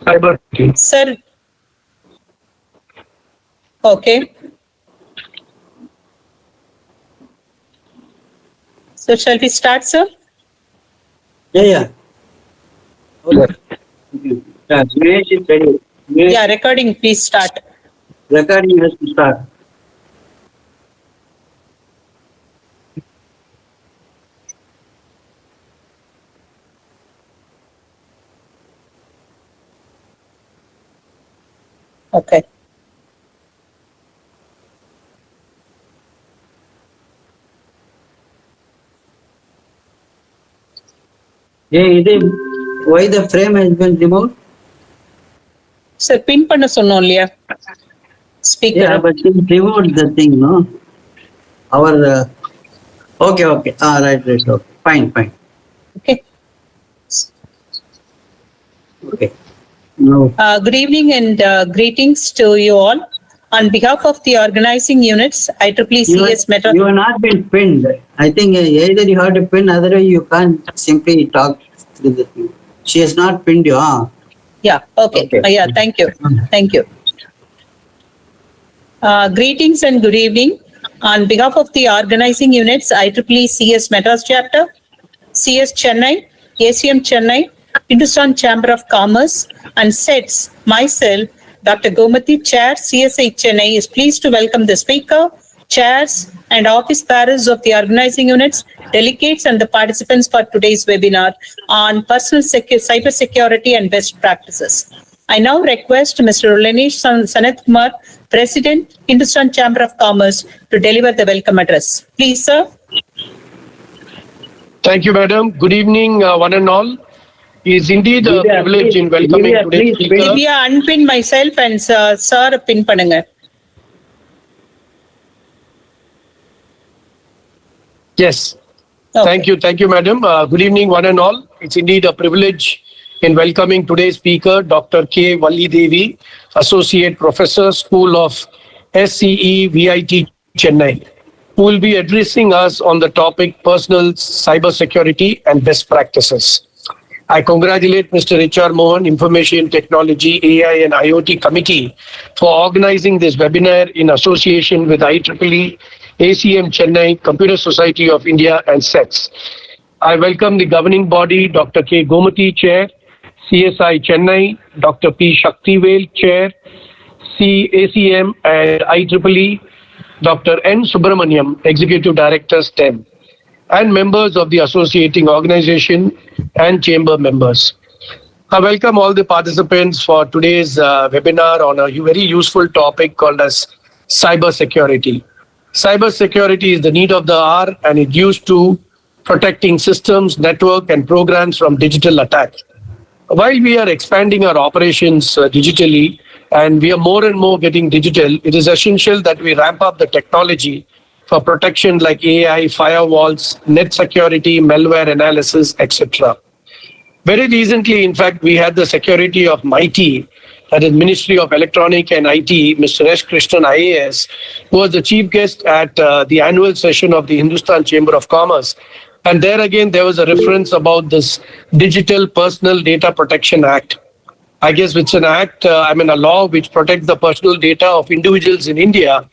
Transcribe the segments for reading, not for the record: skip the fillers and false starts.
Cybersecurity. Sir. Okay. So shall we start, sir? Yeah. Okay. Linesh is ready. Yeah, recording, please start. Recording has to start. Okay. Hey, why the frame has been removed? Sir, pin பண்ண சொன்னோம் இல்லையா? Speaker. Yeah, but he removed the thing, no? Our okay. Right. Okay. Fine. Okay. Okay. No. Good evening and greetings to you all. On behalf of the organizing units, IEEE Metro. You have not been pinned. I think either you have to pin, otherwise you can't simply talk through the thing. She has not pinned you, huh? Yeah, okay. Yeah, thank you. Greetings and good evening. On behalf of the organizing units, IEEE CS Madras Chapter, CS Chennai, ACM Chennai, Hindustan Chamber of Commerce, and SETS, myself, Dr. Komathy, Chair, CSI Chennai, is pleased to welcome the speaker, chairs, and office bearers of the organizing units, delegates, and the participants for today's webinar on personal cybersecurity and best practices. I now request Mr. Linesh Sanatkumar, President, Hindustan Chamber of Commerce, to deliver the welcome address. Please, sir. Thank you, madam. Good evening, one and all. It is indeed a privilege in welcoming today's speaker. Divya, unpin myself and sir pin பண்ணுங்க. Yes. Okay. Thank you, madam. Good evening, one and all. It's indeed a privilege in welcoming today's speaker, Dr. K.Vallidevi, Associate Professor, School of SCE VIT Chennai, who will be addressing us on the topic personal cybersecurity and best practices. I congratulate Mr. H.R. Mohan, Information Technology, AI and IoT Committee for organizing this webinar in association with IEEE, ACM Chennai, Computer Society of India and SETS. I welcome the governing body, Dr. K. Komathy, Chair, CSI Chennai, Dr. P. Sakthivel, Chair, ACM and IEEE, Dr. N. Subramanian, Executive Director, STEM, and members of the associating organization and chamber members. I welcome all the participants for today's webinar on a very useful topic called as cybersecurity. Cybersecurity is the need of the hour and it's used to protecting systems, network and programs from digital attack. While we are expanding our operations digitally and we are more and more getting digital, it is essential that we ramp up the technology for protection like AI, firewalls, net security, malware analysis, etc. Very recently, in fact, we had the security of MIT, that is Ministry of Electronic and IT, Mr. S. Krishnan IAS, who was the chief guest at the annual session of the Hindustan Chamber of Commerce. And there again, there was a reference about this Digital Personal Data Protection Act. I guess it's an act, a law which protects the personal data of individuals in India.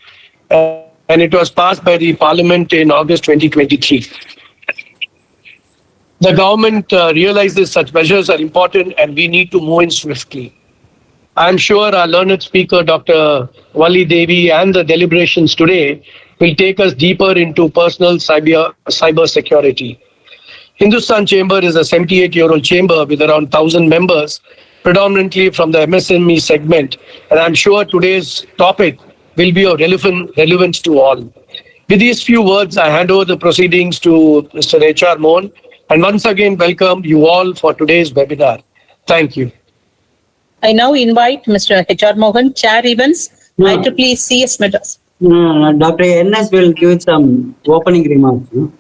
And it was passed by the Parliament in August 2023. The government realizes such measures are important and we need to move in swiftly. I'm sure our learned speaker, Dr. Vallidevi, and the deliberations today will take us deeper into personal cyber security. Hindustan Chamber is a 78-year-old chamber with around 1,000 members, predominantly from the MSME segment. And I'm sure today's topic will be of relevance to all. With these few words, I hand over the proceedings to Mr. H.R. Mohan, and once again welcome you all for today's webinar. Thank you. I now invite Mr. H.R. Mohan, Chair Events, IEEE CS Madras. Dr. N.S. will give some opening remarks. No?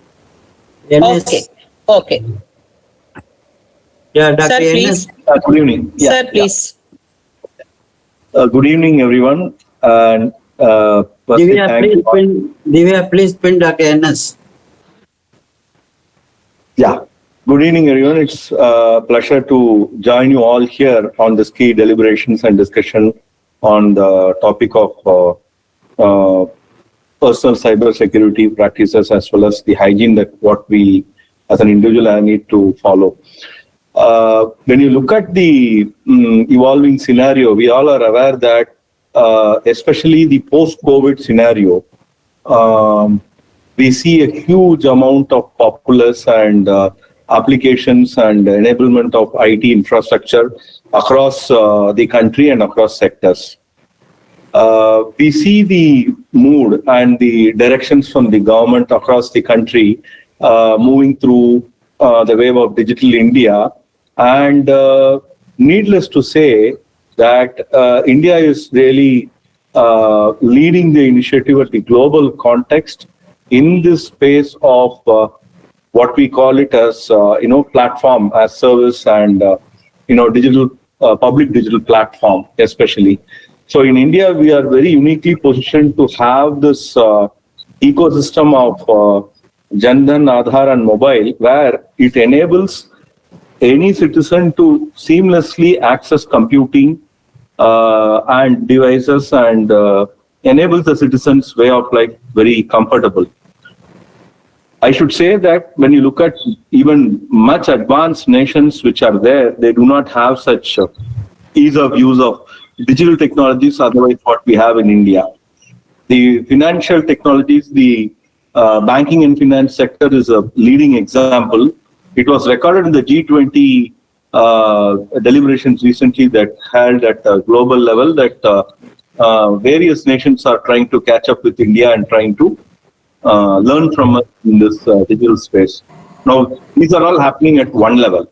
NS. Okay. Yeah, Dr. Sir, N.S. please. Good evening. Sir, please. Good evening, everyone. And Divya, please pin Dr. N.S. Yeah. Good evening, everyone. It's a pleasure to join you all here on this key deliberations and discussion on the topic of personal cybersecurity practices as well as the hygiene that what we as an individual need to follow. When you look at the evolving scenario, we all are aware that especially the post-COVID scenario, we see a huge amount of populace and applications and enablement of IT infrastructure across the country and across sectors. We see the mood and the directions from the government across the country moving through the wave of digital India. And needless to say that India is really leading the initiative at the global context in this space of what we call it as platform as service and digital public digital platform especially. So in India we are very uniquely positioned to have this ecosystem of Jan Dhan, Aadhaar and mobile, where it enables any citizen to seamlessly access computing and devices and enables the citizens' way of life very comfortable. I should say that when you look at even much advanced nations which are there, they do not have such ease of use of digital technologies, otherwise what we have in India. The financial technologies, the banking and finance sector is a leading example. It was recorded in the G20 deliberations recently that held at a global level that various nations are trying to catch up with India and trying to learn from us in this digital space. Now, these are all happening at one level.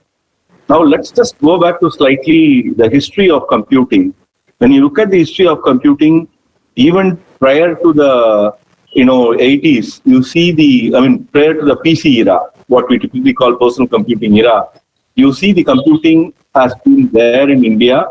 Now, let's just go back to slightly the history of computing. When you look at the history of computing, even prior to the 80s, you see prior to the PC era, what we typically call personal computing era, you see the computing has been there in India,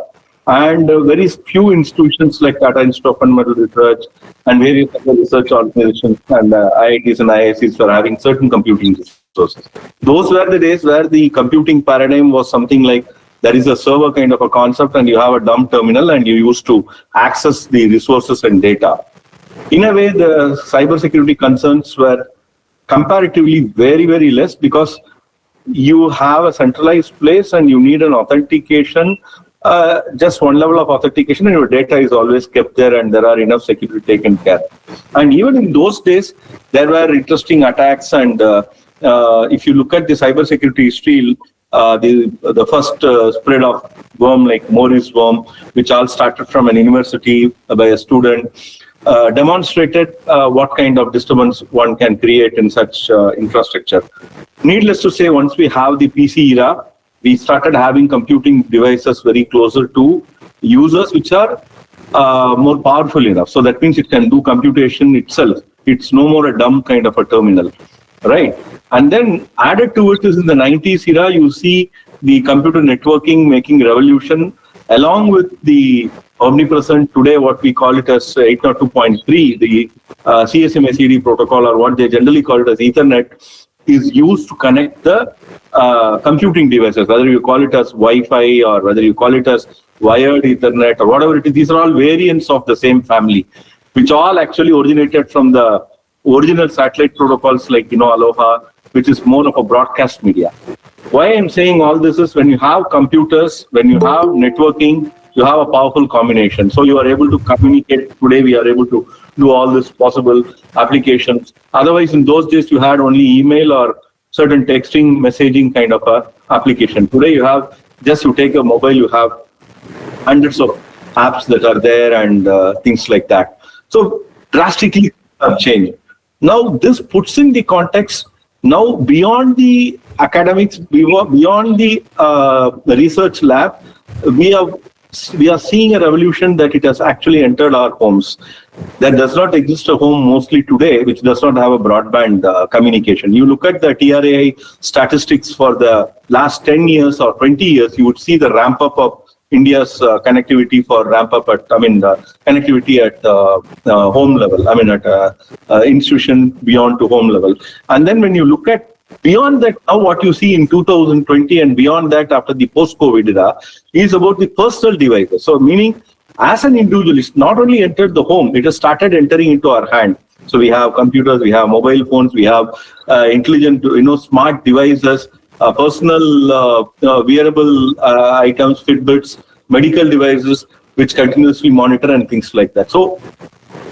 and very few institutions like Tata Institute of Fundamental Research and various other research organizations and IITs and IICs were having certain computing resources. Those were the days where the computing paradigm was something like there is a server kind of a concept and you have a dumb terminal and you used to access the resources and data. In a way, the cybersecurity concerns were comparatively very, very less because you have a centralized place and you need an authentication, just one level of authentication, and your data is always kept there and there are enough security taken care. And even in those days, there were interesting attacks. And if you look at the cybersecurity history, the first spread of worm like Morris worm, which all started from an university by a student, demonstrated what kind of disturbance one can create in such infrastructure. Needless to say, once we have the PC era, we started having computing devices very closer to users, which are more powerful enough. So that means it can do computation itself. It's no more a dumb kind of a terminal, right? And then added to it is in the 90s era, you see the computer networking making revolution, along with the omnipresent today, what we call it as 802.3, the CSMA-CD protocol, or what they generally call it as Ethernet, is used to connect the computing devices, whether you call it as Wi-Fi or whether you call it as wired Ethernet or whatever it is. These are all variants of the same family, which all actually originated from the original satellite protocols like, Aloha, which is more of a broadcast media. Why I'm saying all this is when you have computers, when you have networking, you have a powerful combination. So you are able to communicate. Today we are able to do all this possible applications. Otherwise, in those days, you had only email or certain texting, messaging kind of a application. Today you have, just you take a mobile, you have hundreds of apps that are there and things like that. So drastically changed. Now this puts in the context, now beyond the academics, beyond the research lab, we are seeing a revolution that it has actually entered our homes. There does not exist a home mostly today which does not have a broadband communication. You look at the TRAI statistics for the last 10 years or 20 years, you would see the ramp up of India's connectivity connectivity at home level, at institution beyond to home level. And then when you look at Beyond that, now what you see in 2020 and beyond that after the post-COVID era is about the personal devices. So meaning, as an individual, it's not only entered the home, it has started entering into our hand. So we have computers, we have mobile phones, we have intelligent, smart devices, personal wearable items, Fitbits, medical devices, which continuously monitor and things like that. So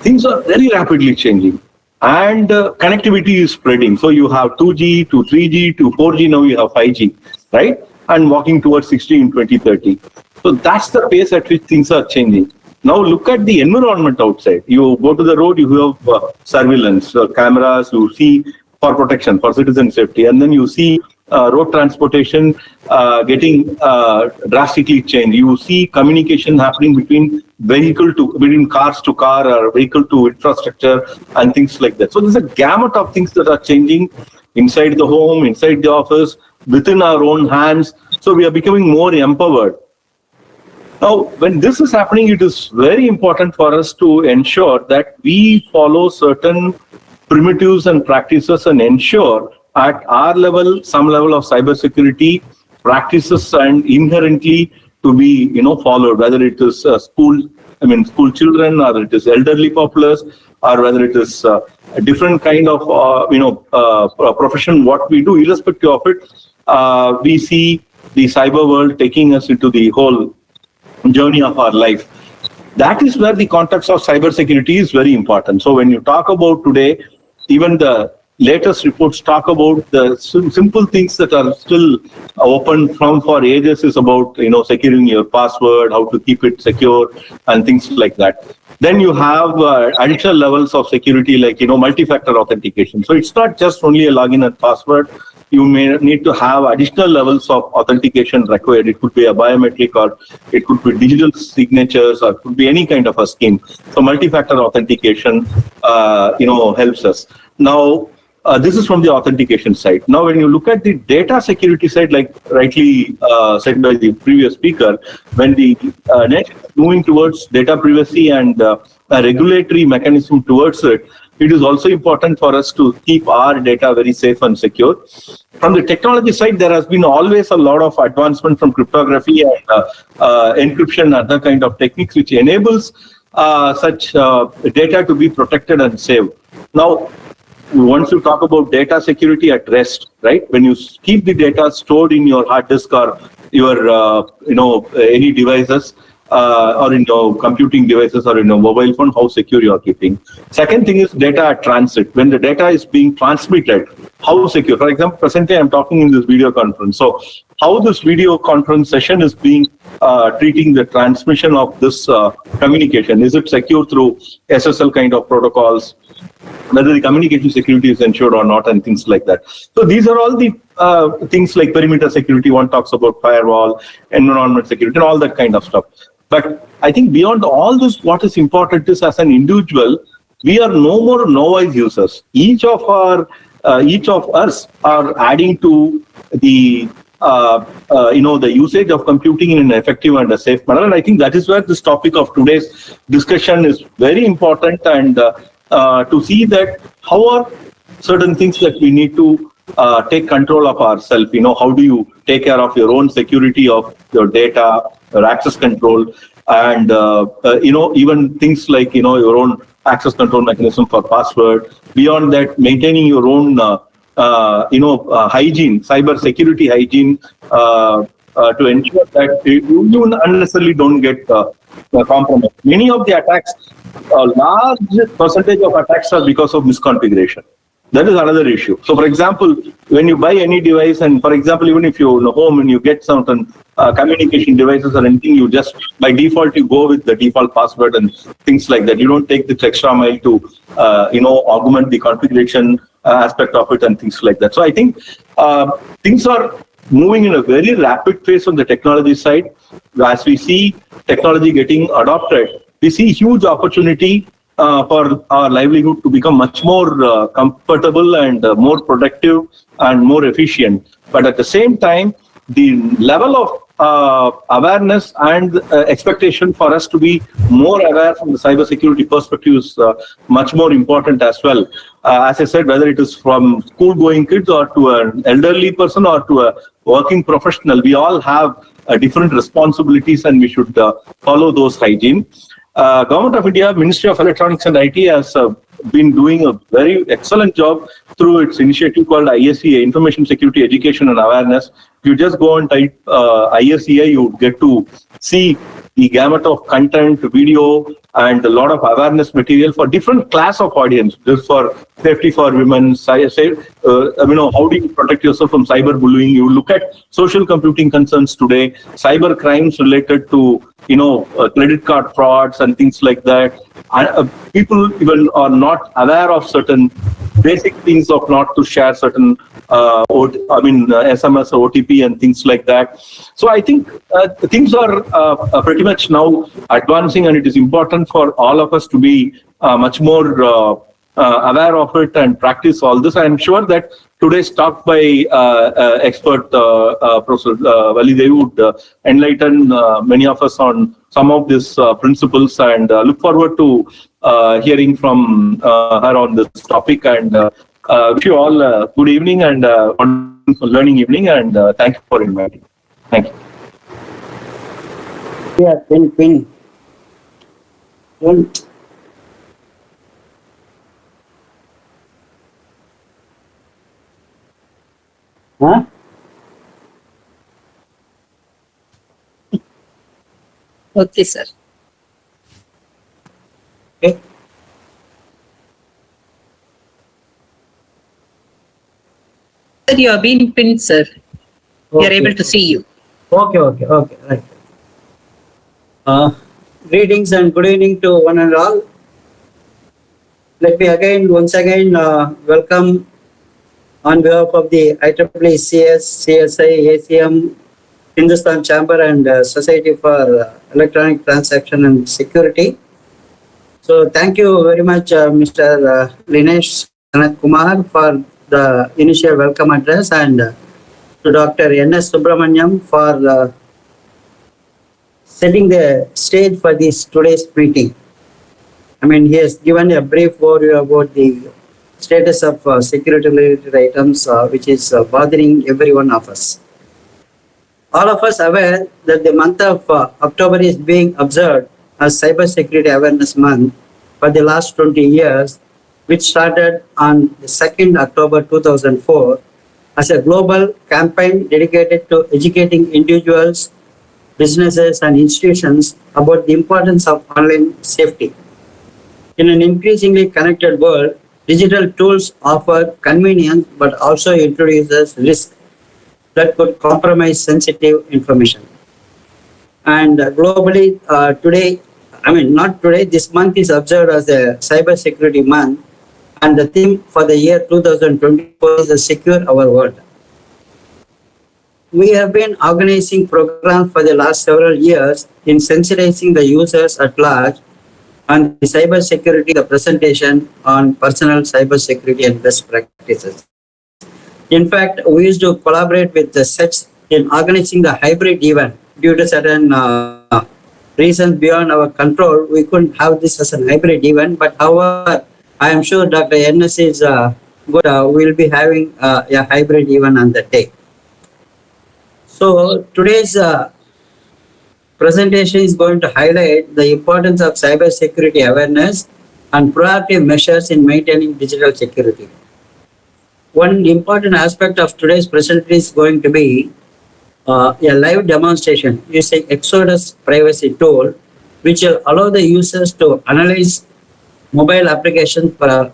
things are very rapidly changing. And connectivity is spreading. So you have 2G to 3G to 4G, now you have 5G, right? And walking towards 6G in 2030. So that's the pace at which things are changing. Now look at the environment outside. You go to the road, you have surveillance, cameras, you see for protection, for citizen safety. And then you see road transportation getting drastically changed. You see communication happening between between cars to car or vehicle to infrastructure and things like that. So there's a gamut of things that are changing inside the home, inside the office, within our own hands. So we are becoming more empowered. Now, when this is happening, it is very important for us to ensure that we follow certain primitives and practices and ensure at our level, some level of cybersecurity practices and inherently to be, followed, whether it is school children, or it is elderly populace, or whether it is a different kind of, profession, what we do, irrespective of it, we see the cyber world taking us into the whole journey of our life. That is where the context of cybersecurity is very important. So when you talk about today, even the latest reports talk about the simple things that are still open for ages is about, securing your password, how to keep it secure and things like that. Then you have additional levels of security like, multi-factor authentication. So it's not just only a login and password. You may need to have additional levels of authentication required. It could be a biometric, or it could be digital signatures, or it could be any kind of a scheme. So multi-factor authentication, helps us. Now, this is from the authentication side. Now, when you look at the data security side, like rightly said by the previous speaker, when the net is moving towards data privacy and a regulatory mechanism towards it, it is also important for us to keep our data very safe and secure. From the technology side, there has been always a lot of advancement from cryptography and encryption and other kind of techniques, which enables such data to be protected and saved. Now, once you talk about data security at rest, right? When you keep the data stored in your hard disk or your, any devices, or in your computing devices or in your mobile phone, how secure you are keeping. Second thing is data at transit. When the data is being transmitted, how secure? For example, presently I'm talking in this video conference. So how this video conference session is being treating the transmission of this communication? Is it secure through SSL kind of protocols? Whether the communication security is ensured or not, and things like that. So these are all the things like perimeter security. One talks about firewall, environment security, and all that kind of stuff. But I think beyond all this, what is important is, as an individual, we are no more novice users. Each of us are adding to the the usage of computing in an effective and a safe manner. And I think that is where this topic of today's discussion is very important, and to see that how are certain things that we need to take control of ourselves. How do you take care of your own security of your data, your access control, and even things like your own access control mechanism for password. Beyond that, maintaining your own hygiene, cyber security hygiene, to ensure that you unnecessarily don't get compromised. Many of the attacks, a large percentage of attacks are because of misconfiguration. That is another issue. So, for example, when you buy any device, and for example, even if you're in a home and you get certain communication devices or anything, you just by default you go with the default password and things like that. You don't take this extra mile to augment the configuration aspect of it and things like that. So I think things are moving in a very rapid pace on the technology side. As we see technology getting adopted, we see huge opportunity for our livelihood to become much more comfortable and more productive and more efficient. But at the same time, the level of awareness and expectation for us to be more aware from the cybersecurity perspective is much more important as well. As I said, whether it is from school-going kids or to an elderly person or to a working professional, we all have different responsibilities and we should follow those hygiene. Government of India, Ministry of Electronics and IT has been doing a very excellent job through its initiative called ISEA, Information Security Education and Awareness. If you just go and type ISEA, you get to see the gamut of content, video, and a lot of awareness material for different class of audience. Just for safety for women, how do you protect yourself from cyberbullying? You look at social computing concerns today, cyber crimes related to credit card frauds and things like that. People even are not aware of certain basic things of not to share certain SMS, OTP and things like that. So I think things are pretty much now advancing, and it is important for all of us to be much more aware of it and practice all this. I am sure that today's talk by expert Professor Vallidevi would enlighten many of us on some of these principles, and look forward to hearing from her on this topic. And wish you all a good evening and wonderful learning evening, and thank you for inviting. Thank you. Yeah, pin. Don't. Huh? Okay, sir. Okay. Sir, you are being pinned, sir. We are able to see you. Okay, right. Greetings and good evening to one and all. Let me once again welcome on behalf of the IEEE CS, CSI, ACM, Hindustan Chamber and Society for Electronic Transaction and Security. So thank you very much, Mr. Linesh Sanatkumar, for the initial welcome address, and to Dr. N.S. Subramanian for setting the stage for this today's meeting. He has given a brief overview about the status of security-related items which is bothering every one of us. All of us aware that the month of October is being observed as Cybersecurity Awareness Month for the last 20 years, which started on the 2nd October 2004 as a global campaign dedicated to educating individuals, businesses and institutions about the importance of online safety. In an increasingly connected world, digital tools offer convenience but also introduces risk that could compromise sensitive information. And globally, this month is observed as the Cybersecurity Month, and the theme for the year 2024 is Secure Our World. We have been organizing programs for the last several years in sensitizing the users at large on the cybersecurity, the presentation on personal cybersecurity and best practices. In fact, we used to collaborate with the SETs in organizing the hybrid event. Due to certain reasons beyond our control, we couldn't have this as a hybrid event. But however, I am sure Dr. N.S. is good. We'll be having a hybrid event on that day. So today's presentation is going to highlight the importance of cybersecurity awareness and proactive measures in maintaining digital security. One important aspect of today's presentation is going to be a live demonstration using Exodus privacy tool, which will allow the users to analyze mobile applications for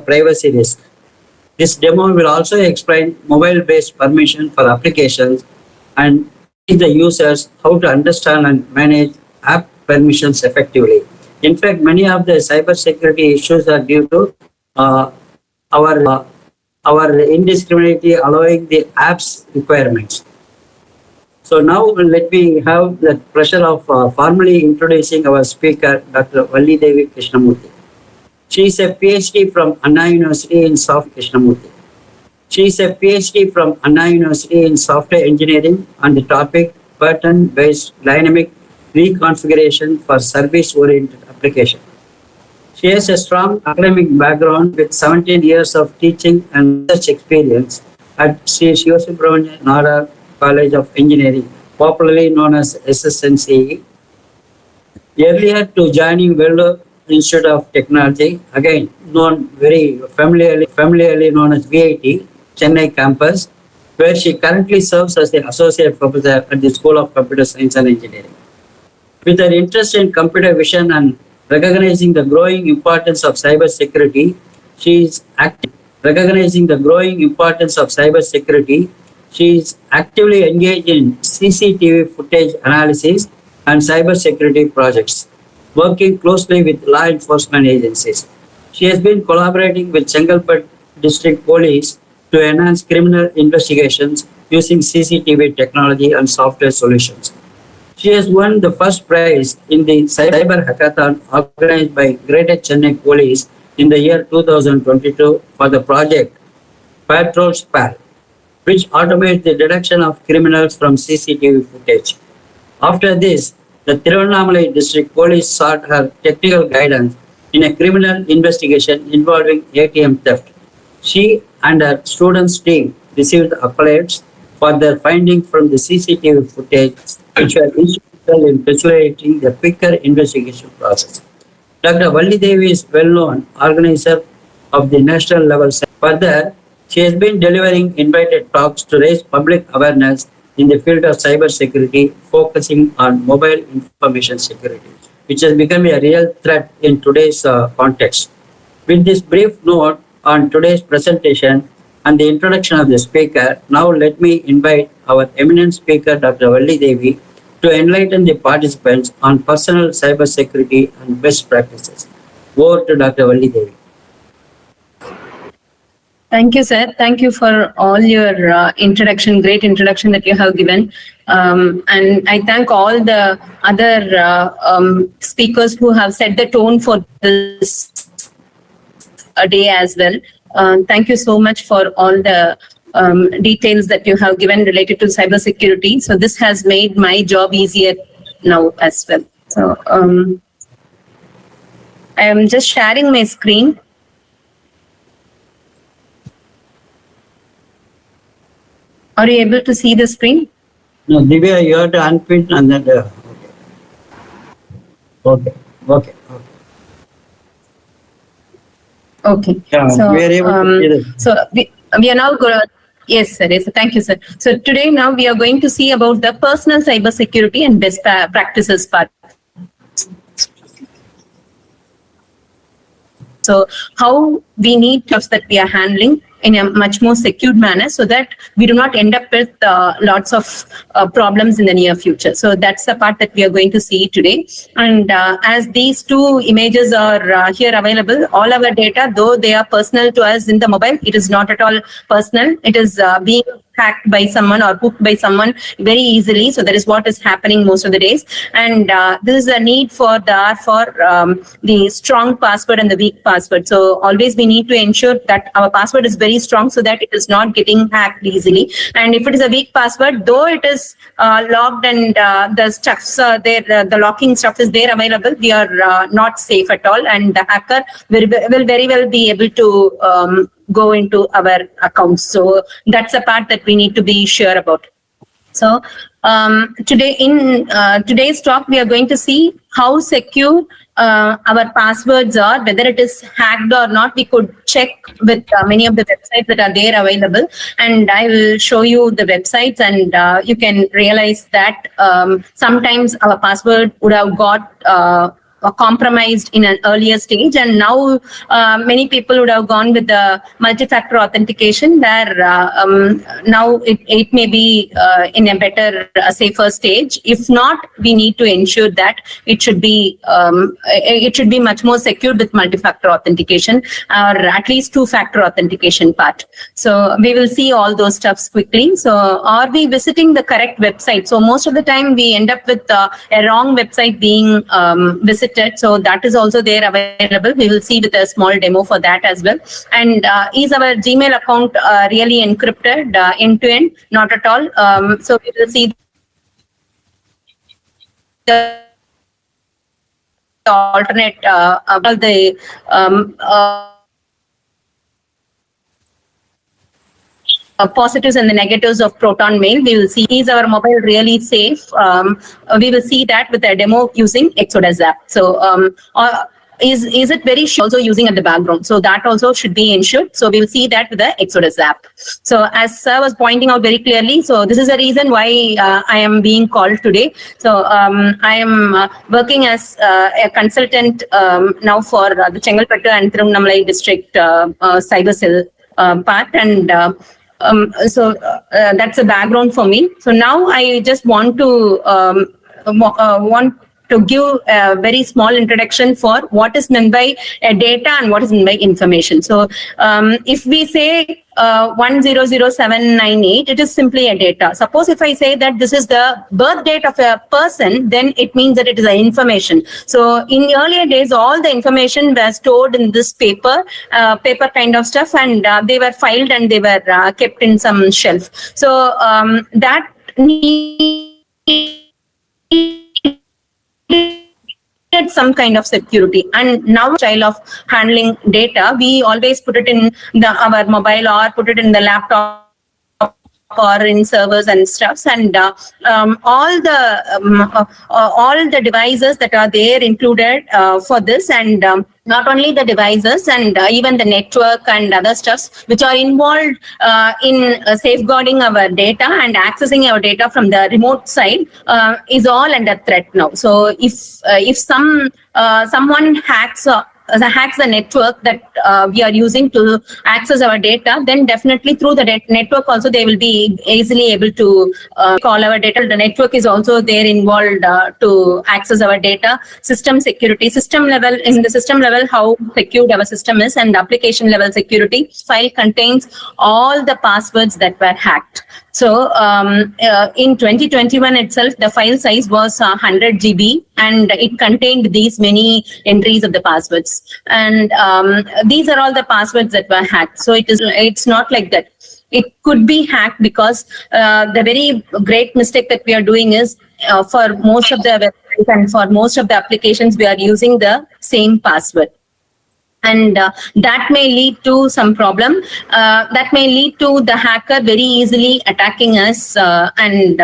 privacy risk. This demo will also explain mobile-based permission for applications and teach the users how to understand and manage app permissions effectively. In fact, many of the cybersecurity issues are due to our indiscriminately allowing the apps requirements. So now let me have the pleasure of formally introducing our speaker, Dr. Vallidevi Krishnamurthy. She is a PhD from Anna University in South Krishnamurthy. She is a PhD from Anna University in software engineering on the topic pattern-based dynamic reconfiguration for service-oriented application. She has a strong academic background with 17 years of teaching and research experience at Sri Subramanian College of Engineering, popularly known as SSNCE. Earlier to joining Vellore Institute of Technology, again known very familiarly known as VIT, Chennai campus, where she currently serves as the associate professor at the School of Computer Science and Engineering. With her interest in computer vision and recognizing the growing importance of cybersecurity, she is actively engaged in CCTV footage analysis and cybersecurity projects, working closely with law enforcement agencies. She has been collaborating with Chengalpattu District Police to enhance criminal investigations using CCTV technology and software solutions. She has won the first prize in the Cyber Hackathon organized by Greater Chennai Police in the year 2022 for the project Patrol Spal, which automates the detection of criminals from CCTV footage. After this, the Tirunelveli District Police sought her technical guidance in a criminal investigation involving ATM theft. She and her students' team received accolades for their findings from the CCTV footage, which were instrumental in facilitating the quicker investigation process. Dr. Vallidevi is well-known organizer of the national level. Further, she has been delivering invited talks to raise public awareness in the field of cybersecurity, focusing on mobile information security, which has become a real threat in today's context. With this brief note on today's presentation and the introduction of the speaker, now let me invite our eminent speaker, Dr. Vallidevi, to enlighten the participants on personal cybersecurity and best practices. Over to Dr. Vallidevi. Thank you, sir. Thank you for all your great introduction that you have given. And I thank all the other speakers who have set the tone for this day as well. Thank you so much for all the details that you have given related to cybersecurity. So this has made my job easier now as well. So I am just sharing my screen. Are you able to see the screen? No, Divya, you have to unpin and then. Okay. Okay. Yeah, So, we are able to see this. so we are now going to, yes, sir. Yes, thank you, sir. So today now we are going to see about the personal cybersecurity and best practices part. So how we need stuff that we are handling in a much more secured manner so that we do not end up with lots of problems in the near future. So that's the part that we are going to see today. And as these two images are here available, all our data, though they are personal to us in the mobile, it is not at all personal. It is being hacked by someone or hooked by someone very easily. So that is what is happening most of the days. And this is a need for the strong password and the weak password. So always we need to ensure that our password is very strong so that it is not getting hacked easily. And if it is a weak password, though it is logged and the stuffs there, the locking stuff is there available, we are not safe at all. And the hacker will very well be able to go into our accounts. So that's a part that we need to be sure about. So today in today's talk, we are going to see how secure our passwords are, whether it is hacked or not. We could check with many of the websites that are there available, and I will show you the websites, and you can realize that sometimes our password would have got compromised in an earlier stage, and now many people would have gone with the multi-factor authentication where now it may be in a better, safer stage. If not, we need to ensure that it should be much more secure with multi-factor authentication or at least two-factor authentication part. So we will see all those stuffs quickly. So are we visiting the correct website? So most of the time we end up with a wrong website being visited exited. So that is also there available. We will see with a small demo for that as well. And is our Gmail account really encrypted end to end? Not at all. So we will see the alternate positives and the negatives of Proton Mail. We will see, is our mobile really safe? We will see that with a demo using Exodus app. So is it very sure also using at the background? So that also should be ensured. So we will see that with the Exodus app. So as Sir was pointing out very clearly, so this is the reason why I am being called today. So I am working as a consultant now for the Chengalpattu and Tiruvannamalai district cyber cell part, and so that's a background for me. So now I just want to give a very small introduction for what is meant by data and what is meant by information. So if we say 100798, it is simply a data. Suppose if I say that this is the birth date of a person, then it means that it is an information. So in earlier days, all the information was stored in this paper kind of stuff, and they were filed and they were kept in some shelf. So that needed some kind of security, and now style of handling data, we always put it in our mobile or put it in the laptop or in servers and stuffs, and all the devices that are there included for this, and not only the devices, and even the network and other stuffs which are involved in safeguarding our data and accessing our data from the remote side is all under threat now. So if someone hacks the network that we are using to access our data, then definitely through the network also they will be easily able to call our data. The network is also there involved to access our data. System security, in the system level, how secured our system is, and application level security. File contains all the passwords that were hacked. So in 2021 itself, the file size was 100 GB, and it contained these many entries of the passwords. And these are all the passwords that were hacked. So it's not like that. It could be hacked because the very great mistake that we are doing is for most of the websites and for most of the applications, we are using the same password. And that may lead to some problem. That may lead to the hacker very easily attacking us and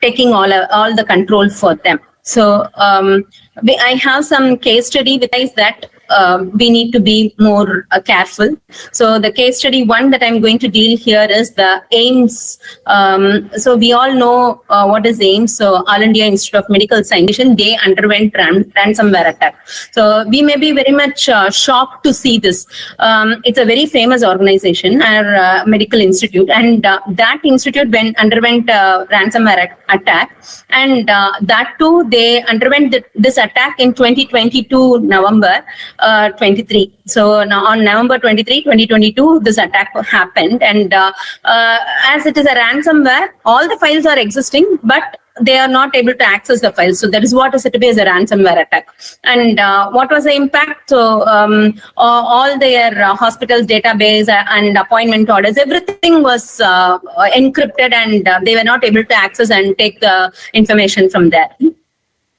taking all the control for them. So I have some case study with that we need to be more careful. So the case study one that I'm going to deal here is the AIMS. So we all know what is AIMS. So All India Institute of Medical Sciences, they underwent ransomware attack. So we may be very much shocked to see this. It's a very famous organization, our medical institute, and that institute underwent ransomware attack, and that too they underwent this attack in 2022 November 23. So now on November 23, 2022, this attack happened, and as it is a ransomware, all the files are existing, but they are not able to access the files. So that is what is said to be as a ransomware attack. And what was the impact? So all their hospitals' database and appointment orders, everything was encrypted, and they were not able to access and take the information from there.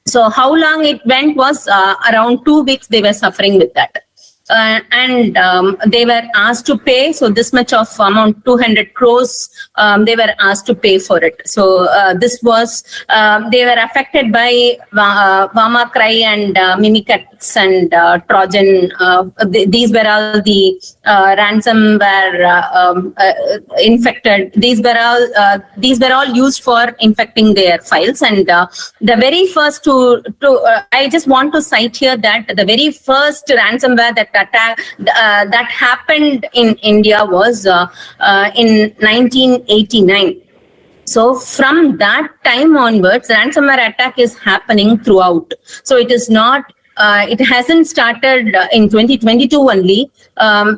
So how long it went was around 2 weeks they were suffering with that. And they were asked to pay. So this much of amount, 200 crores, they were asked to pay for it. So this was, they were affected by WannaCry and Mimikatz and Trojan. These were all the ransomware infected. These were all used for infecting their files. And the very first I just want to cite here that the very first ransomware that happened in India was in 1989. So from that time onwards, ransomware attack is happening throughout. So it is not it hasn't started in 2022 only.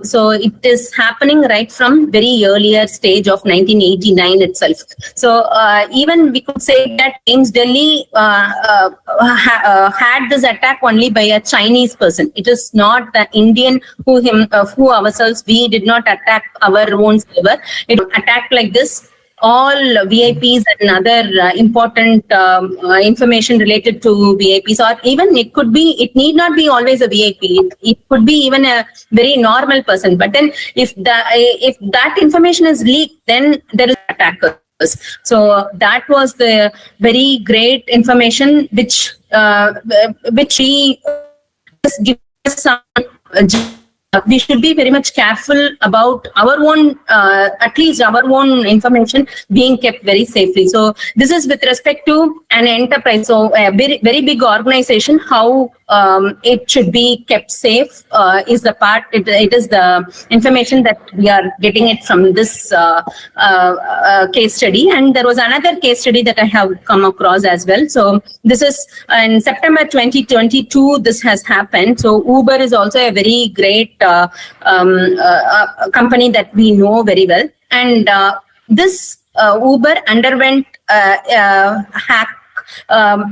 So it is happening right from very earlier stage of 1989 itself. So even we could say that Ames Delhi had this attack only by a Chinese person. It is not the Indian who ourselves, we did not attack our own server. It attacked like this. All VIPs and other important information related to VIPs, or even it need not be always a VIP. It could be even a very normal person. But then if that information is leaked, then there is attackers. So that was the very great information which we just give us some. We should be very much careful about our own, at least our own information being kept very safely. So this is with respect to an enterprise. So a very, very big organization, how it should be kept safe is the part, it is the information that we are getting it from this case study. And there was another case study that I have come across as well. So this is in September 2022, this has happened. So Uber is also a very great company that we know very well. And this Uber underwent hack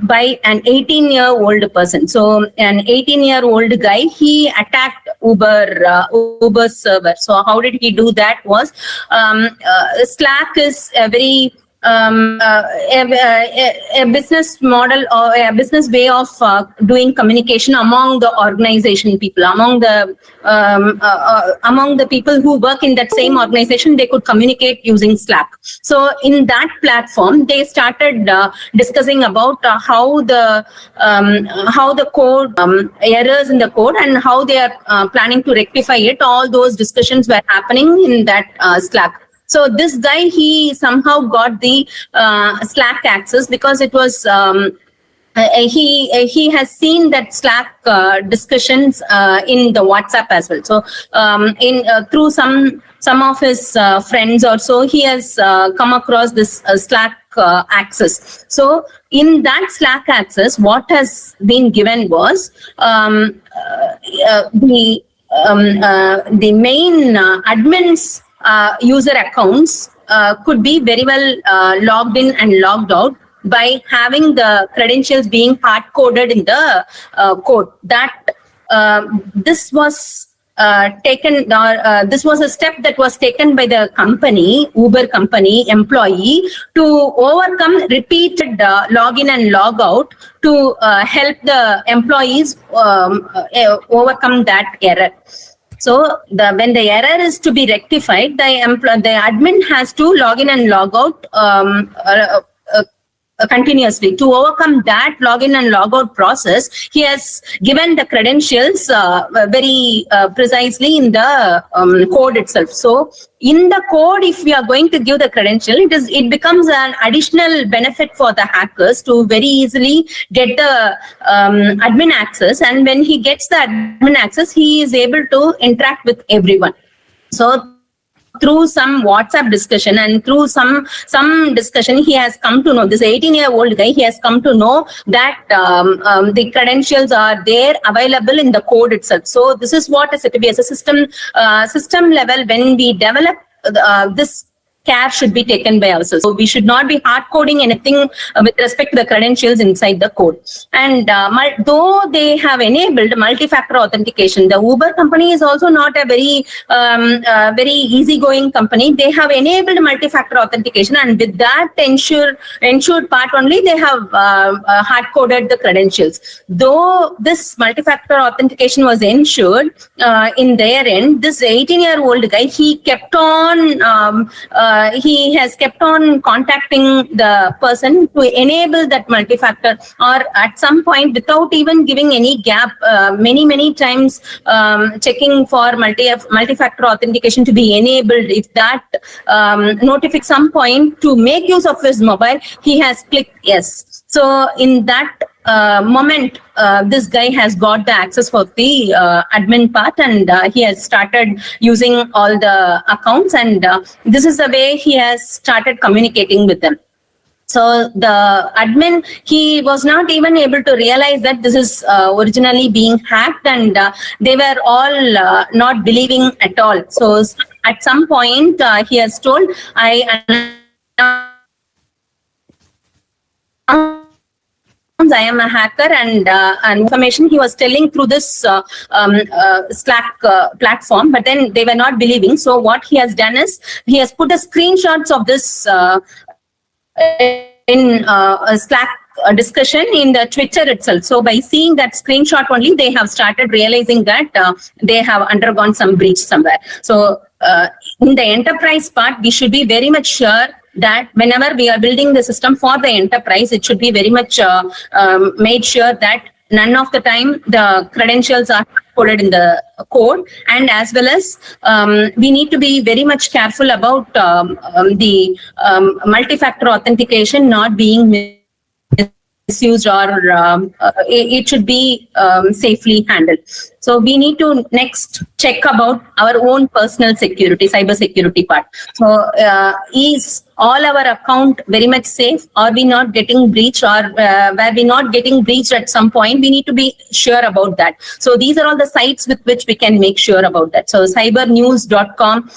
by an 18-year-old person. So an 18-year-old guy, he attacked Uber's server. So how did he do that was, Slack is a very a business model or a business way of doing communication among the organization people, among the people who work in that same organization. They could communicate using Slack. So in that platform, they started discussing about how the code errors in the code and how they are planning to rectify it. All those discussions were happening in that Slack. So this guy, he somehow got the Slack access because it was he has seen that Slack discussions in the WhatsApp as well. So through some of his friends or so, he has come across this Slack access. So in that Slack access, what has been given was the main admins user accounts could be very well logged in and logged out by having the credentials being hard-coded in the code. That this was taken. This was a step that was taken by the company, Uber company employee, to overcome repeated login and log out to help the employees overcome that error. So when the error is to be rectified, the admin has to log in and log out continuously. To overcome that login and logout process, he has given the credentials very precisely in the code itself. So in the code, if we are going to give the credential, it becomes an additional benefit for the hackers to very easily get the admin access. And when he gets the admin access, he is able to interact with everyone. So through some WhatsApp discussion and through some discussion, he has come to know, this 18-year-old guy, he has come to know that the credentials are there available in the code itself. So this is what is to be as a system level. When we develop this, care should be taken by ourselves. So we should not be hard coding anything with respect to the credentials inside the code. And though they have enabled multi-factor authentication, the Uber company is also not a very easygoing company. They have enabled multi-factor authentication, and with that ensured part only, they have hard coded the credentials. Though this multi-factor authentication was ensured in their end, this 18-year-old guy, he kept on he has kept on contacting the person to enable that multi-factor, or at some point without even giving any gap, many times checking for multi-factor authentication to be enabled. If that notifies some point to make use of his mobile, he has clicked yes. So in that moment, this guy has got the access for the admin part, and he has started using all the accounts, and this is the way he has started communicating with them. So the admin, he was not even able to realize that this is originally being hacked, and they were all not believing at all. So at some point, he has told, I am a hacker, and information he was telling through this Slack platform, but then they were not believing. So what he has done is he has put the screenshots of this in a Slack discussion in the Twitter itself. So by seeing that screenshot only, they have started realizing that they have undergone some breach somewhere. So in the enterprise part, we should be very much sure that whenever we are building the system for the enterprise, it should be very much made sure that none of the time the credentials are coded in the code, and as well as we need to be very much careful about the multi-factor authentication not being misused, or it should be safely handled. So we need to next check about our own personal security, cyber security part. So is all our account very much safe? Are we not getting breached, or were we not getting breached at some point? We need to be sure about that. So these are all the sites with which we can make sure about that. So cybernews.com,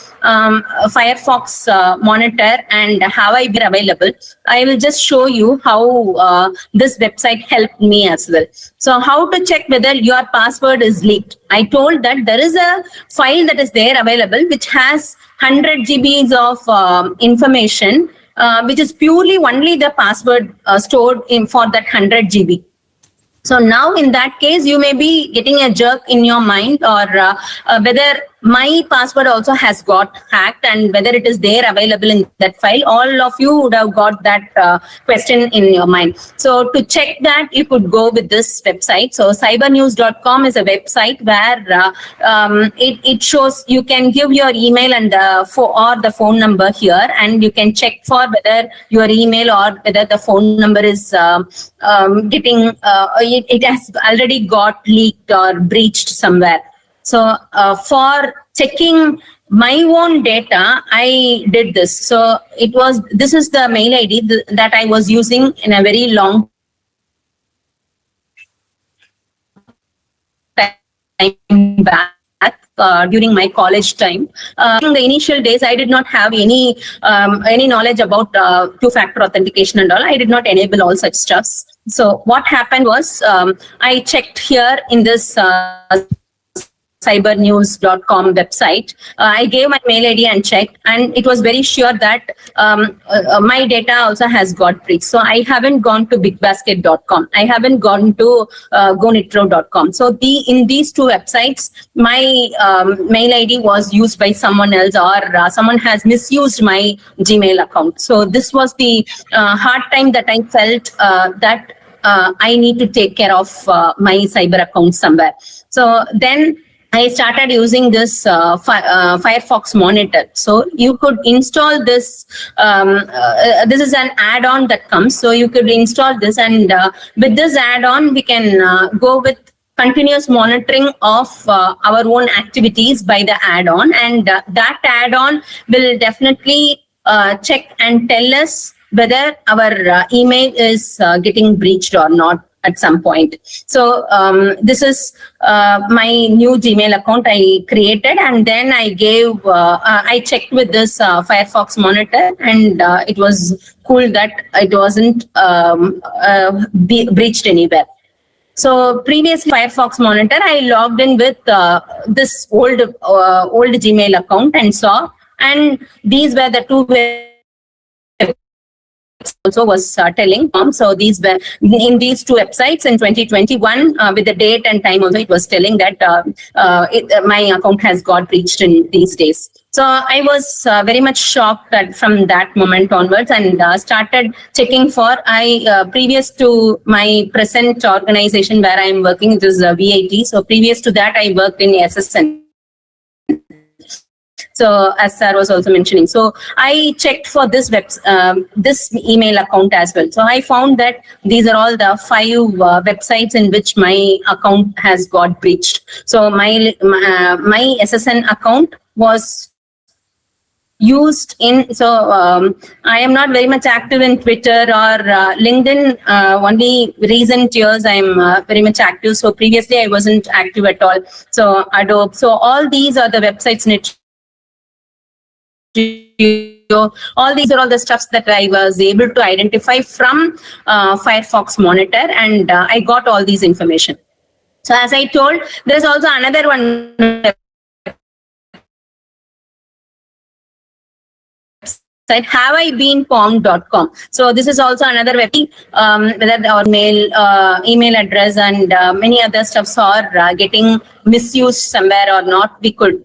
Firefox Monitor, and Have I Been available. I will just show you how this website helped me as well. So how to check whether your password is leaked. I told that there is a file that is there available which has 100 GBs of information, which is purely only the password stored in for that 100 GB. So now in that case, you may be getting a jerk in your mind, or whether my password also has got hacked, and whether it is there available in that file. All of you would have got that question in your mind. So to check that, you could go with this website. So cybernews.com is a website where it shows you can give your email and or the phone number here, and you can check for whether your email or whether the phone number is getting it has already got leaked or breached somewhere. So for checking my own data, I did this. So this is the mail ID that I was using in a very long time back. During my college time, in the initial days, I did not have any knowledge about two-factor authentication and all. I did not enable all such stuffs. So what happened was, I checked here in this cybernews.com website. I gave my mail ID and checked, and it was very sure that my data also has got breached. So I haven't gone to bigbasket.com. I haven't gone to gonitro.com. So in these two websites, my mail ID was used by someone else, or someone has misused my Gmail account. So this was the hard time that I felt that I need to take care of my cyber account somewhere. So then I started using this Firefox Monitor. So you could install this. This is an add-on that comes. So you could install this, and with this add-on, we can go with continuous monitoring of our own activities by the add-on, and that add-on will definitely check and tell us whether our email is getting breached or not at some point. So this is my new Gmail account I created, and then I gave, I checked with this Firefox Monitor, and it was cool that it wasn't breached anywhere. So previous Firefox Monitor, I logged in with this old Gmail account and saw, and these were the two also was telling. So these were in these two websites in 2021 with the date and time also, it was telling that my account has got breached in these days. So I was very much shocked from that moment onwards, and started checking for previous to my present organization where I am working, it is VIT. So previous to that, I worked in SSN. So as Sir was also mentioning, so I checked for this this email account as well. So I found that these are all the 5 websites in which my account has got breached. So my SSN account was used in, so I am not very much active in Twitter or LinkedIn. Only recent years I'm very much active. So previously I wasn't active at all. So Adobe. So all these are the websites, niche. All these are all the stuffs that I was able to identify from Firefox Monitor, and I got all these information. So as I told, there is also another one website, haveibeenformed.com. So this is also another website, whether our email address and many other stuffs are getting misused somewhere or not, we could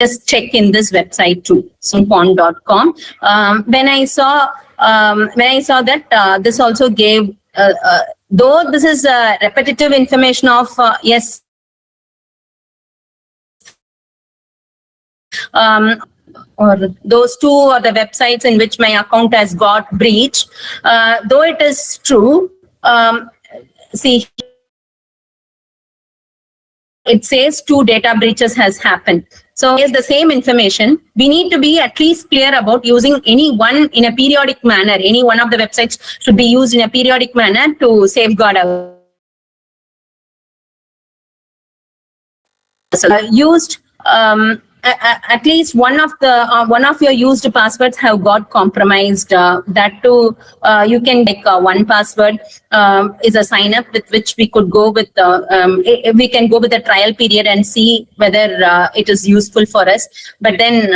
just check in this website too, simpon.com. When I saw that this also gave, though this is repetitive information of yes, or those two are the websites in which my account has got breached. Though it is true, see, it says 2 data breaches has happened. So it's the same information. We need to be at least clear about using any one in a periodic manner. Any one of the websites should be used in a periodic manner to safeguard our. So used at least one of your used passwords have got compromised. That too, you can make one password is a sign up with which we could go with. We can go with a trial period and see whether it is useful for us. But then.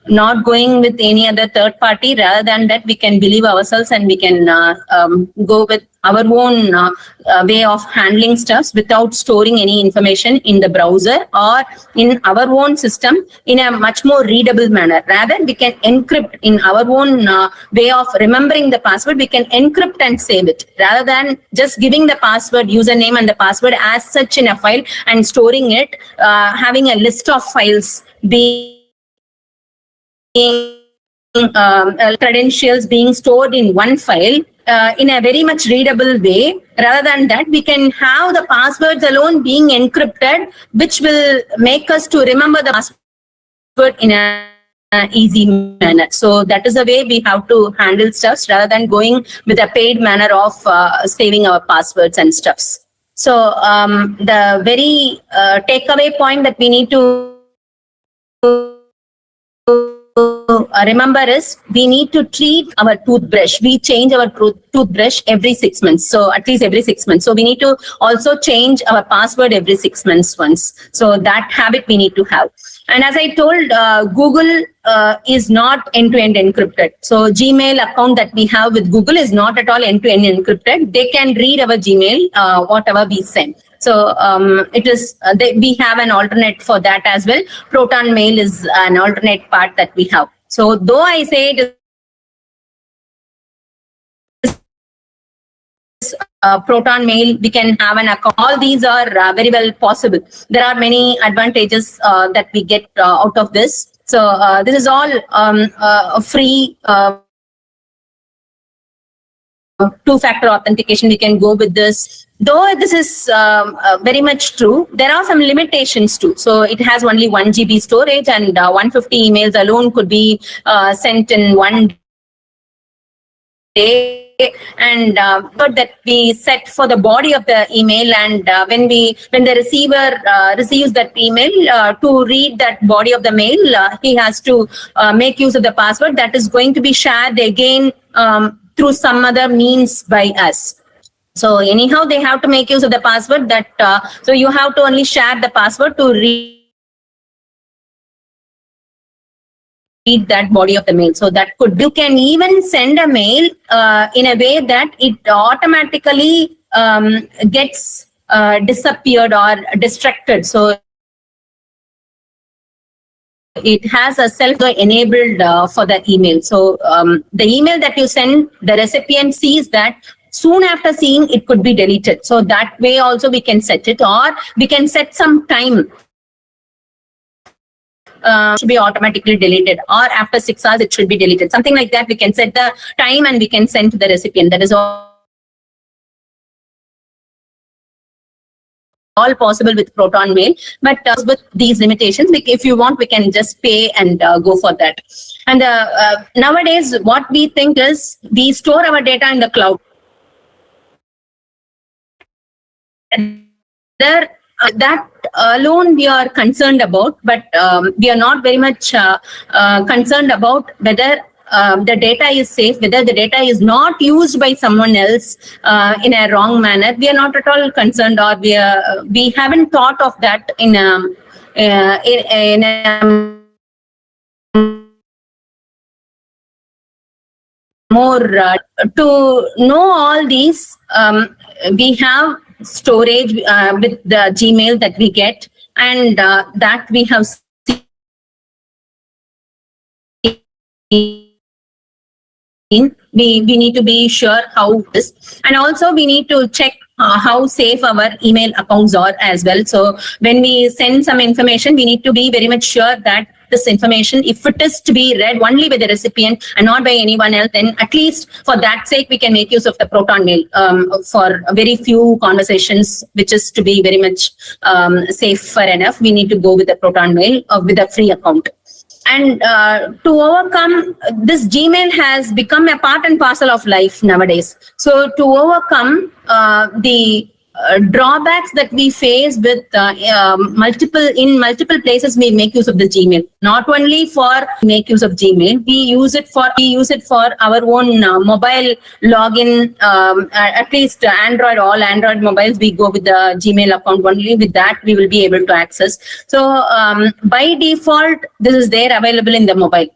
Not going with any other third party. Rather than that, we can believe ourselves and we can go with our own way of handling stuff without storing any information in the browser or in our own system in a much more readable manner. Rather, we can encrypt in our own way of remembering the password. We can encrypt and save it rather than just giving the password, username and the password as such in a file and storing it, having a list of files being credentials being stored in one file in a very much readable way. Rather than that, we can have the passwords alone being encrypted, which will make us to remember the password in a easy manner. So that is the way we have to handle stuffs rather than going with a paid manner of saving our passwords and stuffs. So the very takeaway point that we need to remember is we need to treat our toothbrush. We change our toothbrush every 6 months. So at least every 6 months. So we need to also change our password every 6 months once. So that habit we need to have. And as I told, Google is not end-to-end encrypted. So Gmail account that we have with Google is not at all end-to-end encrypted. They can read our Gmail, whatever we send. So it is we have an alternate for that as well. Proton Mail is an alternate part that we have. So though I say it is Proton Mail, we can have an account. All these are very well possible. There are many advantages that we get out of this. So this is all free. Two-factor authentication, we can go with this. Though this is very much true, there are some limitations too. So it has only 1 GB storage and 150 emails alone could be sent in one day. And but that we set for the body of the email, and when the receiver receives that email, to read that body of the mail, he has to make use of the password that is going to be shared again through some other means by us. So anyhow, they have to make use of the password that, so you have to only share the password to read that body of the mail. So that could, you can even send a mail in a way that it automatically gets disappeared or distracted. So it has a self-enabled for the email. So the email that you send, the recipient sees that. Soon after seeing, it could be deleted. So that way also we can set it, or we can set some time. Should be automatically deleted, or after 6 hours it should be deleted. Something like that. We can set the time and we can send to the recipient. That is all. all possible with Proton Mail, but with these limitations, if you want, we can just pay and go for that. And nowadays, what we think is we store our data in the cloud. That alone we are concerned about, but we are not very much concerned about whether the data is safe, whether the data is not used by someone else in a wrong manner. We are not at all concerned, or we haven't thought of that in a more to know all these. We have storage with the Gmail that we get, and that we have we need to be sure how this, and also we need to check how safe our email accounts are as well. So when we send some information, we need to be very much sure that this information, if it is to be read only by the recipient and not by anyone else, then at least for that sake, we can make use of the Proton Mail for very few conversations, which is to be very much safer enough. We need to go with the Proton Mail with a free account. And to overcome this, Gmail has become a part and parcel of life nowadays. So to overcome the drawbacks that we face with multiple places, we make use of the Gmail. Not only for make use of Gmail, we use it for our own mobile login. At least all Android mobiles, we go with the Gmail account. Only with that we will be able to access. So by default, this is there available in the mobile.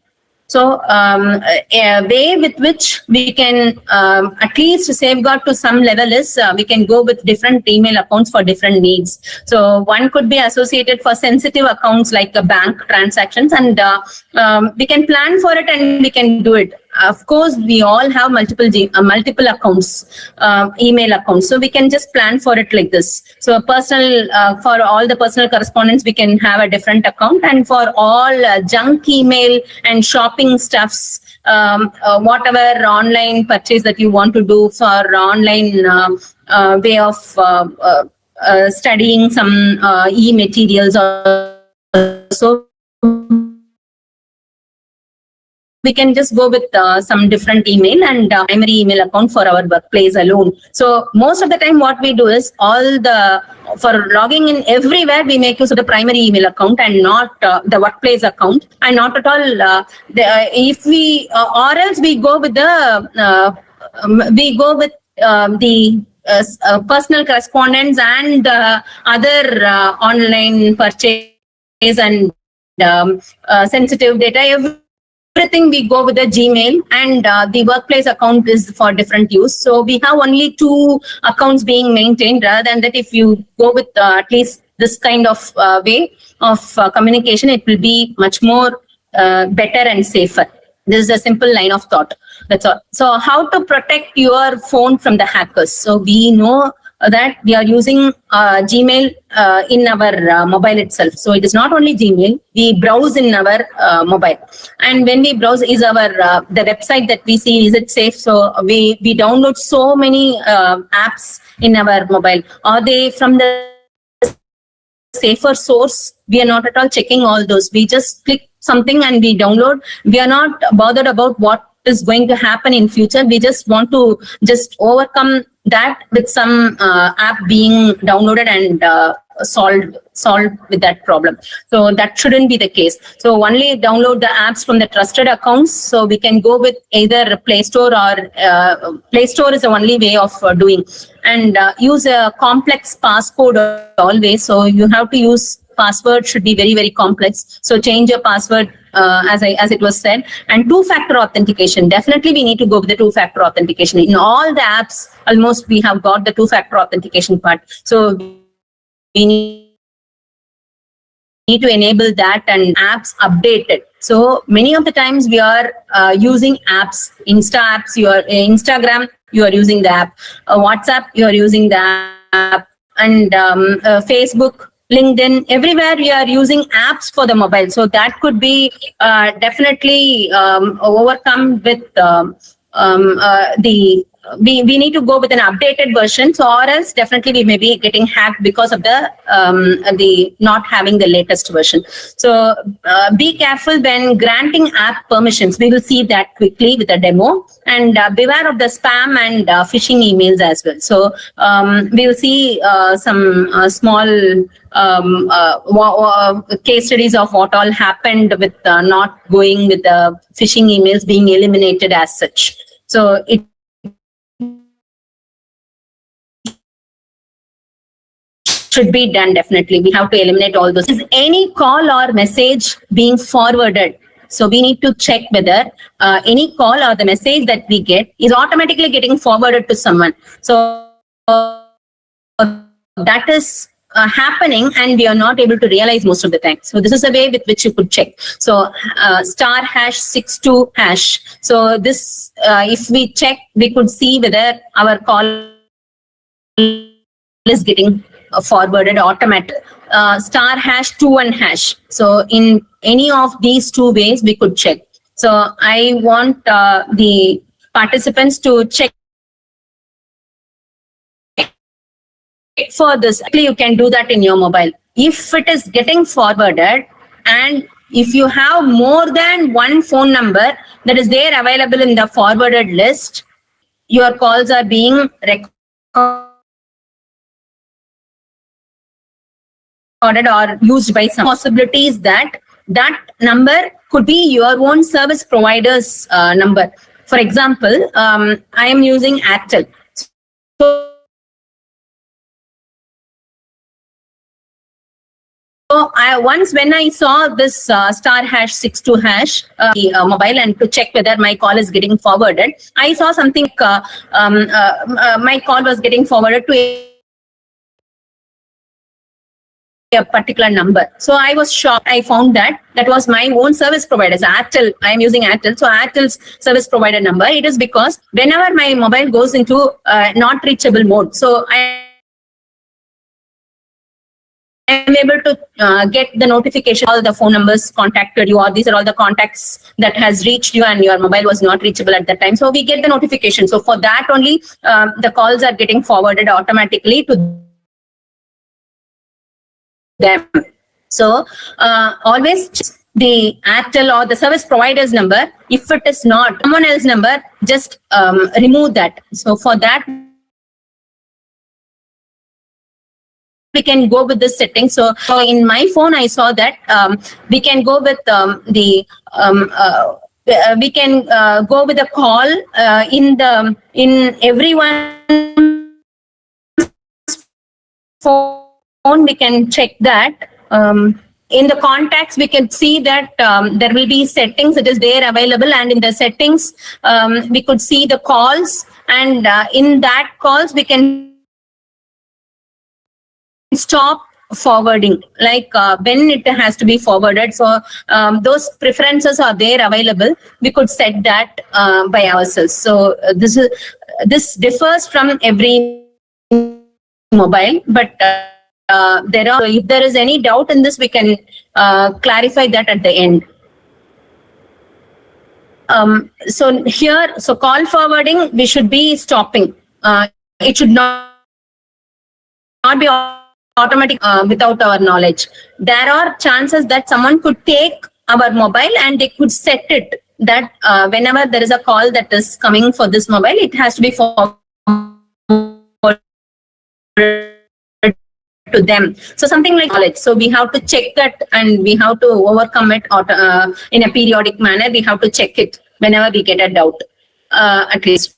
So a way with which we can at least safeguard to some level is we can go with different email accounts for different needs. So one could be associated for sensitive accounts like bank transactions, and we can plan for it and we can do it. Of course, we all have multiple accounts, email accounts. So we can just plan for it like this. So personal, for all the personal correspondence, we can have a different account. And for all junk email and shopping stuffs, whatever online purchase that you want to do for online way of studying some e-materials or so, we can just go with some different email and primary email account for our workplace alone. So most of the time what we do is for logging in everywhere, we make use of the primary email account and not the workplace account, and not at all if we or else we go with the personal correspondence and other online purchase and sensitive data. Everything we go with the Gmail, and the workplace account is for different use. So we have only 2 accounts being maintained. Rather than that, if you go with at least this kind of way of communication, it will be much more better and safer. This is a simple line of thought. That's all. So how to protect your phone from the hackers? So we know that we are using Gmail in our mobile itself. So it is not only Gmail, we browse in our mobile. And when we browse, is our the website that we see, is it safe? So we download so many apps in our mobile. Are they from the safer source? We are not at all checking all those. We just click something and we download. We are not bothered about what is going to happen in future. We just want to just overcome that with some app being downloaded and solved with that problem. So that shouldn't be the case. So only download the apps from the trusted accounts. So we can go with either Play Store or Play Store is the only way of doing. And use a complex passcode always. So you have to use password should be very, very complex. So change your password as it was said. And 2-factor authentication. Definitely we need to go with the 2-factor authentication. In all the apps, almost we have got the 2-factor authentication part. So we need to enable that, and apps updated. So many of the times we are using apps, Instagram, you are using the app, WhatsApp, you are using the app, and Facebook, LinkedIn, everywhere we are using apps for the mobile. So that could be definitely overcome with the we need to go with an updated version. So, or else definitely we may be getting hacked because of the not having the latest version. So be careful when granting app permissions. We will see that quickly with a demo, and beware of the spam and phishing emails as well. So we will see some small case studies of what all happened with not going with the phishing emails being eliminated as such. So it should be done definitely. We have to eliminate all those. Is any call or message being forwarded? So we need to check whether any call or the message that we get is automatically getting forwarded to someone. So that is happening and we are not able to realize most of the time. So this is a way with which you could check. So *62#. So this, if we check, we could see whether our call is getting forwarded automatic. *#21#. So in any of these two ways, we could check. So I want the participants to check for this. You can do that in your mobile. If it is getting forwarded, and if you have more than one phone number that is there available in the forwarded list, your calls are being recorded or used by some. Possibilities that number could be your own service provider's number. For example, I am using Airtel. So once when I saw this *#62# mobile and to check whether my call is getting forwarded, I saw something my call was getting forwarded to a particular number. So I was shocked. I found that was my own service provider. Airtel. I am using Airtel. So Airtel's service provider number. It is because whenever my mobile goes into not reachable mode, so I am able to get the notification, all the phone numbers contacted you, or these are all the contacts that has reached you and your mobile was not reachable at that time. So we get the notification. So for that only, the calls are getting forwarded automatically to them. So always the Airtel or the service provider's number. If it is not someone else's number, just remove that. So for that, we can go with the settings. So in my phone, I saw that we can go with we can go with a call in everyone's phone. We can check that. In the contacts, we can see that there will be settings that is there available, and in the settings, we could see the calls, and in that calls we can stop forwarding, like when it has to be forwarded. So those preferences are there available. We could set that by ourselves. So this differs from every mobile, but if there is any doubt in this, we can clarify that at the end. So here, so call forwarding, we should be stopping. It should not be automatic without our knowledge. There are chances that someone could take our mobile and they could set it that whenever there is a call that is coming for this mobile, it has to be forwarded to them. So something like knowledge. So we have to check that and we have to overcome it in a periodic manner. We have to check it whenever we get a doubt, at least.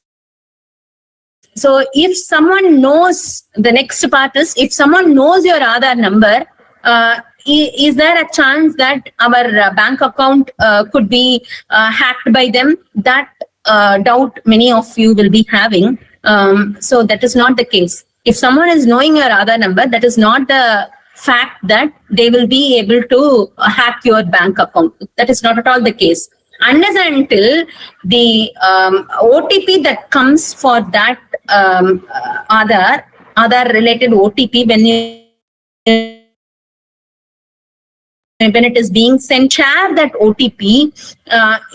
So if someone knows, the next part is, if someone knows your Aadhaar number, is there a chance that our bank account could be hacked by them? That doubt many of you will be having. So that is not the case. If someone is knowing your Aadhaar number, that is not the fact that they will be able to hack your bank account. That is not at all the case. Unless and until the OTP that comes for that Aadhaar related OTP, when it is being sent, share that OTP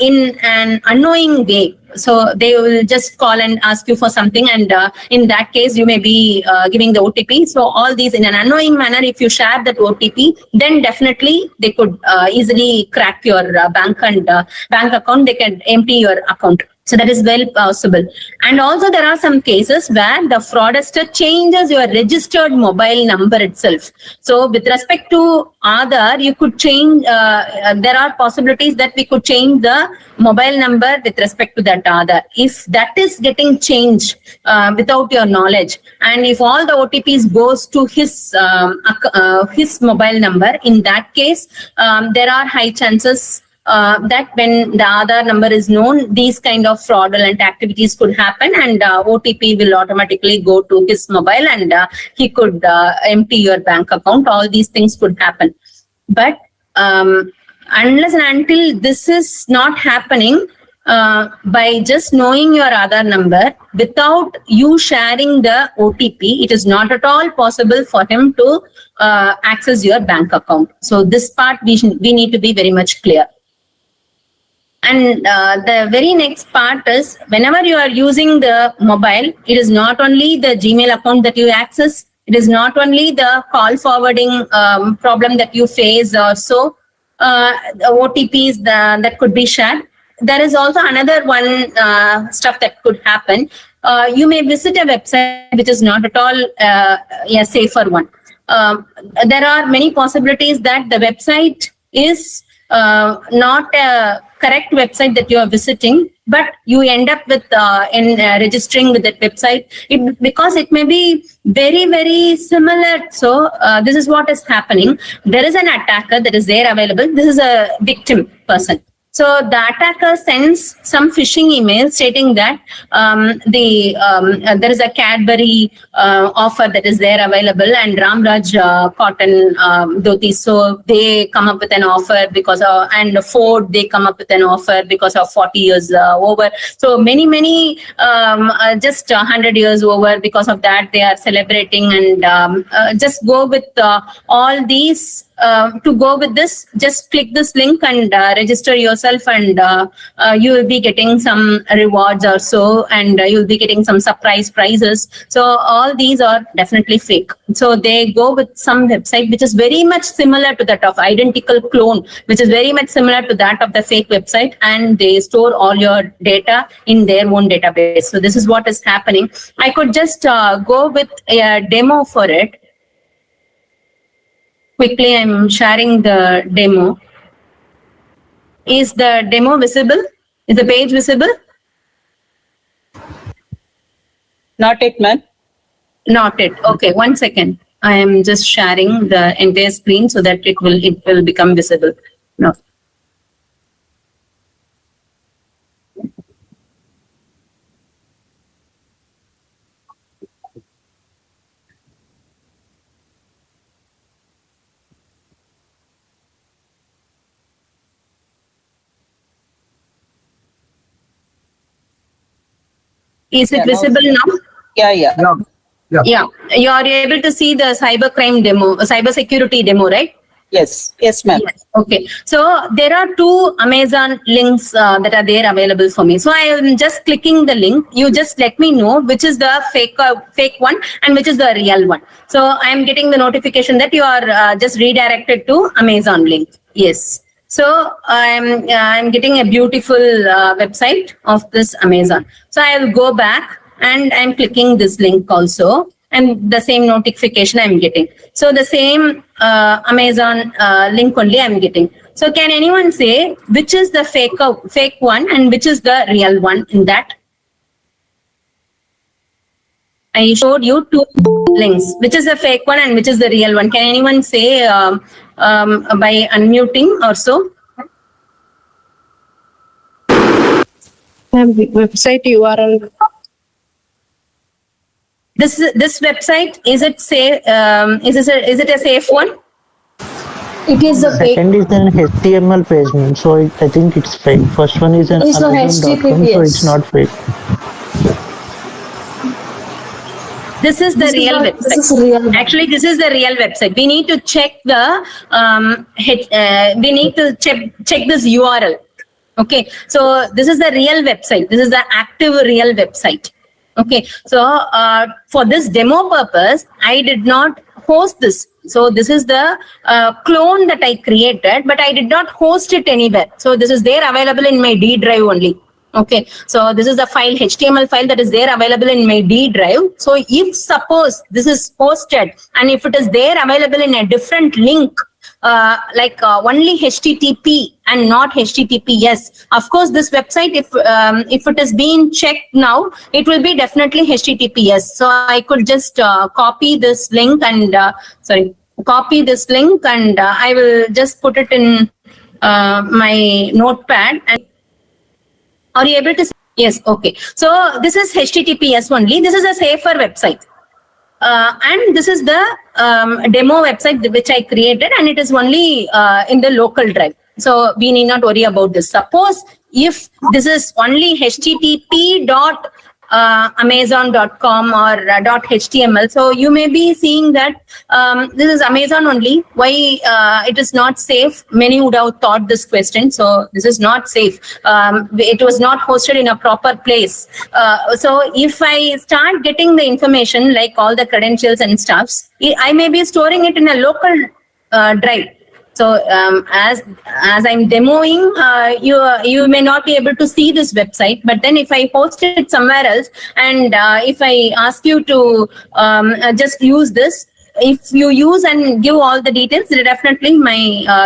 in an unknowing way. So they will just call and ask you for something, and in that case you may be giving the OTP. So all these in an unknowing manner, if you share that OTP, then definitely they could easily crack your bank account. They can empty your account. So that is well possible. And also there are some cases where the fraudster changes your registered mobile number itself. So with respect to Aadhaar, you could change, there are possibilities that we could change the mobile number with respect to that Aadhaar. If that is getting changed without your knowledge, and if all the OTPs goes to his mobile number, in that case, there are high chances that when the Aadhaar number is known, these kind of fraudulent activities could happen, and OTP will automatically go to his mobile, and he could empty your bank account. All these things could happen. But unless and until this is not happening, by just knowing your Aadhaar number without you sharing the OTP, it is not at all possible for him to access your bank account. So this part we need to be very much clear. And the very next part is, whenever you are using the mobile, it is not only the Gmail account that you access, it is not only the call forwarding problem that you face or so, OTPs that could be shared. There is also another one stuff that could happen. You may visit a website which is not at all a safer one. There are many possibilities that the website is not a correct website that you are visiting, but you end up with registering with that website because it may be very, very similar. So this is what is happening. There is an attacker that is there available. This is a victim person. So the attacker sends some phishing email stating that there is a Cadbury offer that is there available, and Ramraj cotton dhotis. So they come up with an offer because of, and Ford, they come up with an offer because of 40 years over. So many just 100 years over. Because of that, they are celebrating, and just go with all these. To go with this, just click this link and register yourself, and you will be getting some rewards or so, and you'll be getting some surprise prizes. So all these are definitely fake. So they go with some website which is very much similar to that of identical clone, which is very much similar to that of the fake website, and they store all your data in their own database. So this is what is happening. I could just go with a demo for it. Quickly, I'm sharing the demo. Is the demo visible? Is the page visible? Not it, ma'am. Not it. Okay, 1 second. I am just sharing the entire screen so that it will become visible. No. Is it visible now? Yeah. Yeah. You are able to see the cybercrime demo, cybersecurity demo, right? Yes, ma'am. Yes. Okay. So there are 2 Amazon links that are there available for me. So I am just clicking the link. You just let me know which is the fake one and which is the real one. So I am getting the notification that you are just redirected to Amazon link. Yes. So I'm getting a beautiful website of this Amazon. So I will go back and I'm clicking this link also, and the same notification I'm getting. So the same Amazon link only I'm getting. So can anyone say which is the fake one and which is the real one in that? I showed you 2 links. Which is the fake one and which is the real one? Can anyone say by unmuting or so? Website URL. This website, is it safe? Is it a safe one? It is a fake. Second is an HTML page name, so I think it's fake. First one is an It's no Amazon.com, so HTTPS. it's not fake. This is the real website. This is real. Actually, this is the real website. We need to check the we need to check this URL. Okay, so this is the real website. This is the active real website. Okay, so for this demo purpose, I did not host this. So this is the clone that I created, but I did not host it anywhere. So this is there available in my D drive only. Okay, so this is the file, HTML file that is there available in my D drive. So if suppose this is hosted and if it is there available in a different link, only HTTP and not HTTPS. Of course, this website, if it is being checked now, it will be definitely HTTPS. So I could just copy this link and I will just put it in my notepad. And are you able to see? Yes, okay. So this is HTTPS only. This is a safer website. And this is the demo website which I created, and it is only in the local drive. So we need not worry about this. Suppose if this is only http.amazon.com or .html, so you may be seeing that this is Amazon only. Why it is not safe? Many would have thought this question. So this is not safe. It was not hosted in a proper place. So if I start getting the information like all the credentials and stuffs, I may be storing it in a local drive. So as I'm demoing, you may not be able to see this website, but then if I post it somewhere else, and if I ask you to just use this, if you use and give all the details, definitely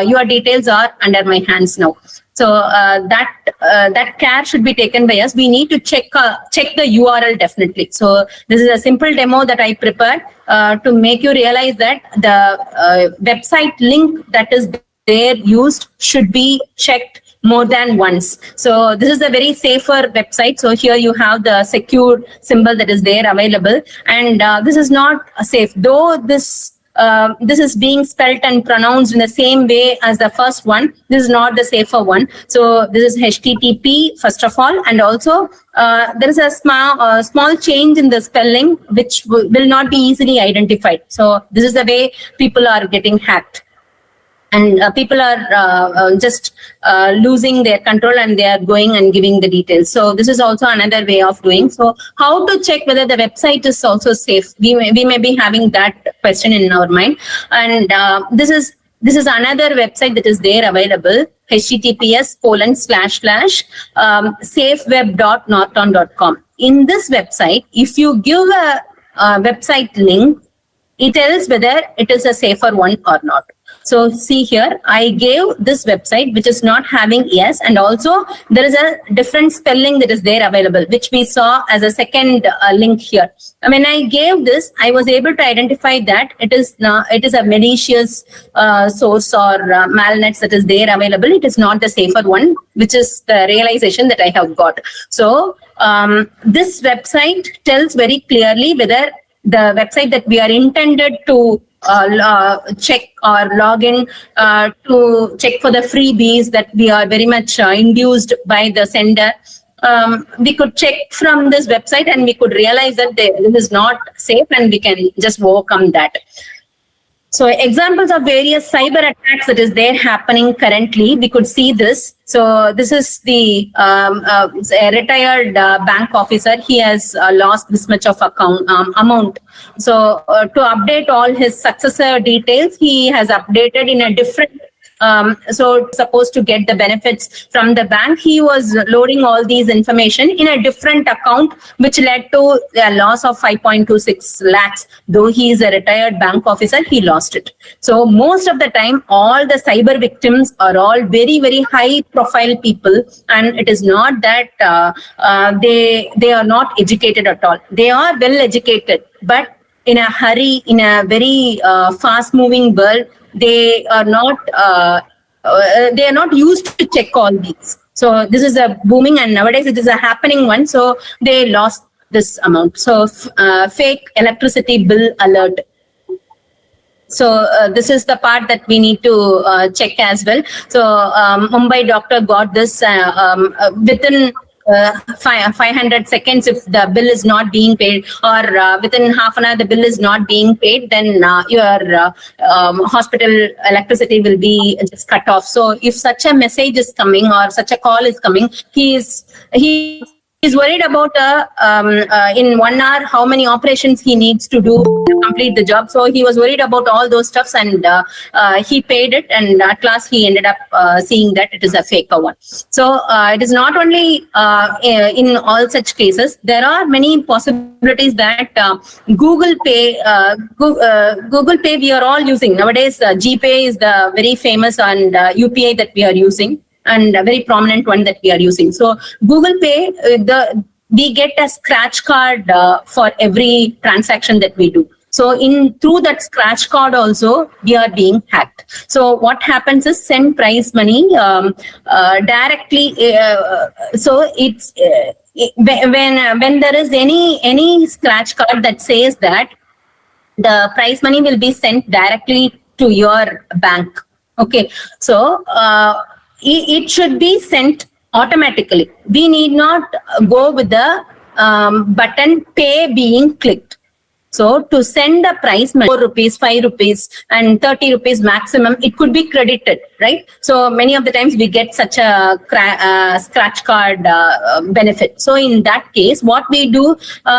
your details are under my hands now. So that care should be taken by us. We need to check the URL definitely. So this is a simple demo that I prepared to make you realize that the website link that is there used should be checked more than once. So this is a very safer website. So here you have the secure symbol that is there available, and this is not safe, though this is being spelt and pronounced in the same way as the first one. This is not the safer one. So this is HTTP first of all, and also there is a small change in the spelling which will not be easily identified. So this is the way people are getting hacked. And people are just losing their control, and they are going and giving the details. So this is also another way of doing. So how to check whether the website is also safe? We may be having that question in our mind. And this is another website that is there available, https://safeweb.norton.com. In this website, if you give a website link, it tells whether it is a safer one or not. So see here, I gave this website which is not having yes, and also there is a different spelling that is there available, which we saw as a second link here. When I gave this, I was able to identify that it is a malicious source or malnets that is there available. It is not the safer one, which is the realization that I have got. So this website tells very clearly whether the website that we are intended to check or log in to check for the freebies that we are very much induced by the sender. We could check from this website and we could realize that this is not safe, and we can just overcome that. So examples of various cyber attacks that is there happening currently, we could see this. So this is the a retired bank officer. He has lost this much of amount. So to update all his successor details, he has updated in a different so supposed to get the benefits from the bank, he was loading all these information in a different account, which led to a loss of 5.26 lakhs. Though he is a retired bank officer, he lost it. So most of the time, all the cyber victims are all very, very high profile people, and it is not that they are not educated at all. They are well educated, but in a hurry, in a very fast moving world, they are not used to check all these. So this is a booming, and nowadays it is a happening one. So they lost this amount. So fake electricity bill alert. So this is the part that we need to check as well. So Mumbai doctor got this within 500 seconds if the bill is not being paid, or within half an hour the bill is not being paid, then your hospital electricity will be just cut off. So if such a message is coming or such a call is coming, he is worried about in 1 hour how many operations he needs to do to complete the job. So he was worried about all those stuffs, and he paid it, and at last he ended up seeing that it is a fake one. So it is not only in all such cases. There are many possibilities that Google Pay, Google Pay we are all using nowadays. GPay is the very famous and UPI that we are using, and a very prominent one that we are using. So Google Pay, we get a scratch card for every transaction that we do. So through that scratch card also, we are being hacked. So what happens is send prize money directly. So it's when there is any scratch card that says that the prize money will be sent directly to your bank. Okay, so it should be sent automatically. We need not go with the button pay being clicked. So to send the price money, 4 rupees, 5 rupees and 30 rupees maximum, it could be credited, right? So many of the times we get such a scratch card benefit. So in that case, what we do,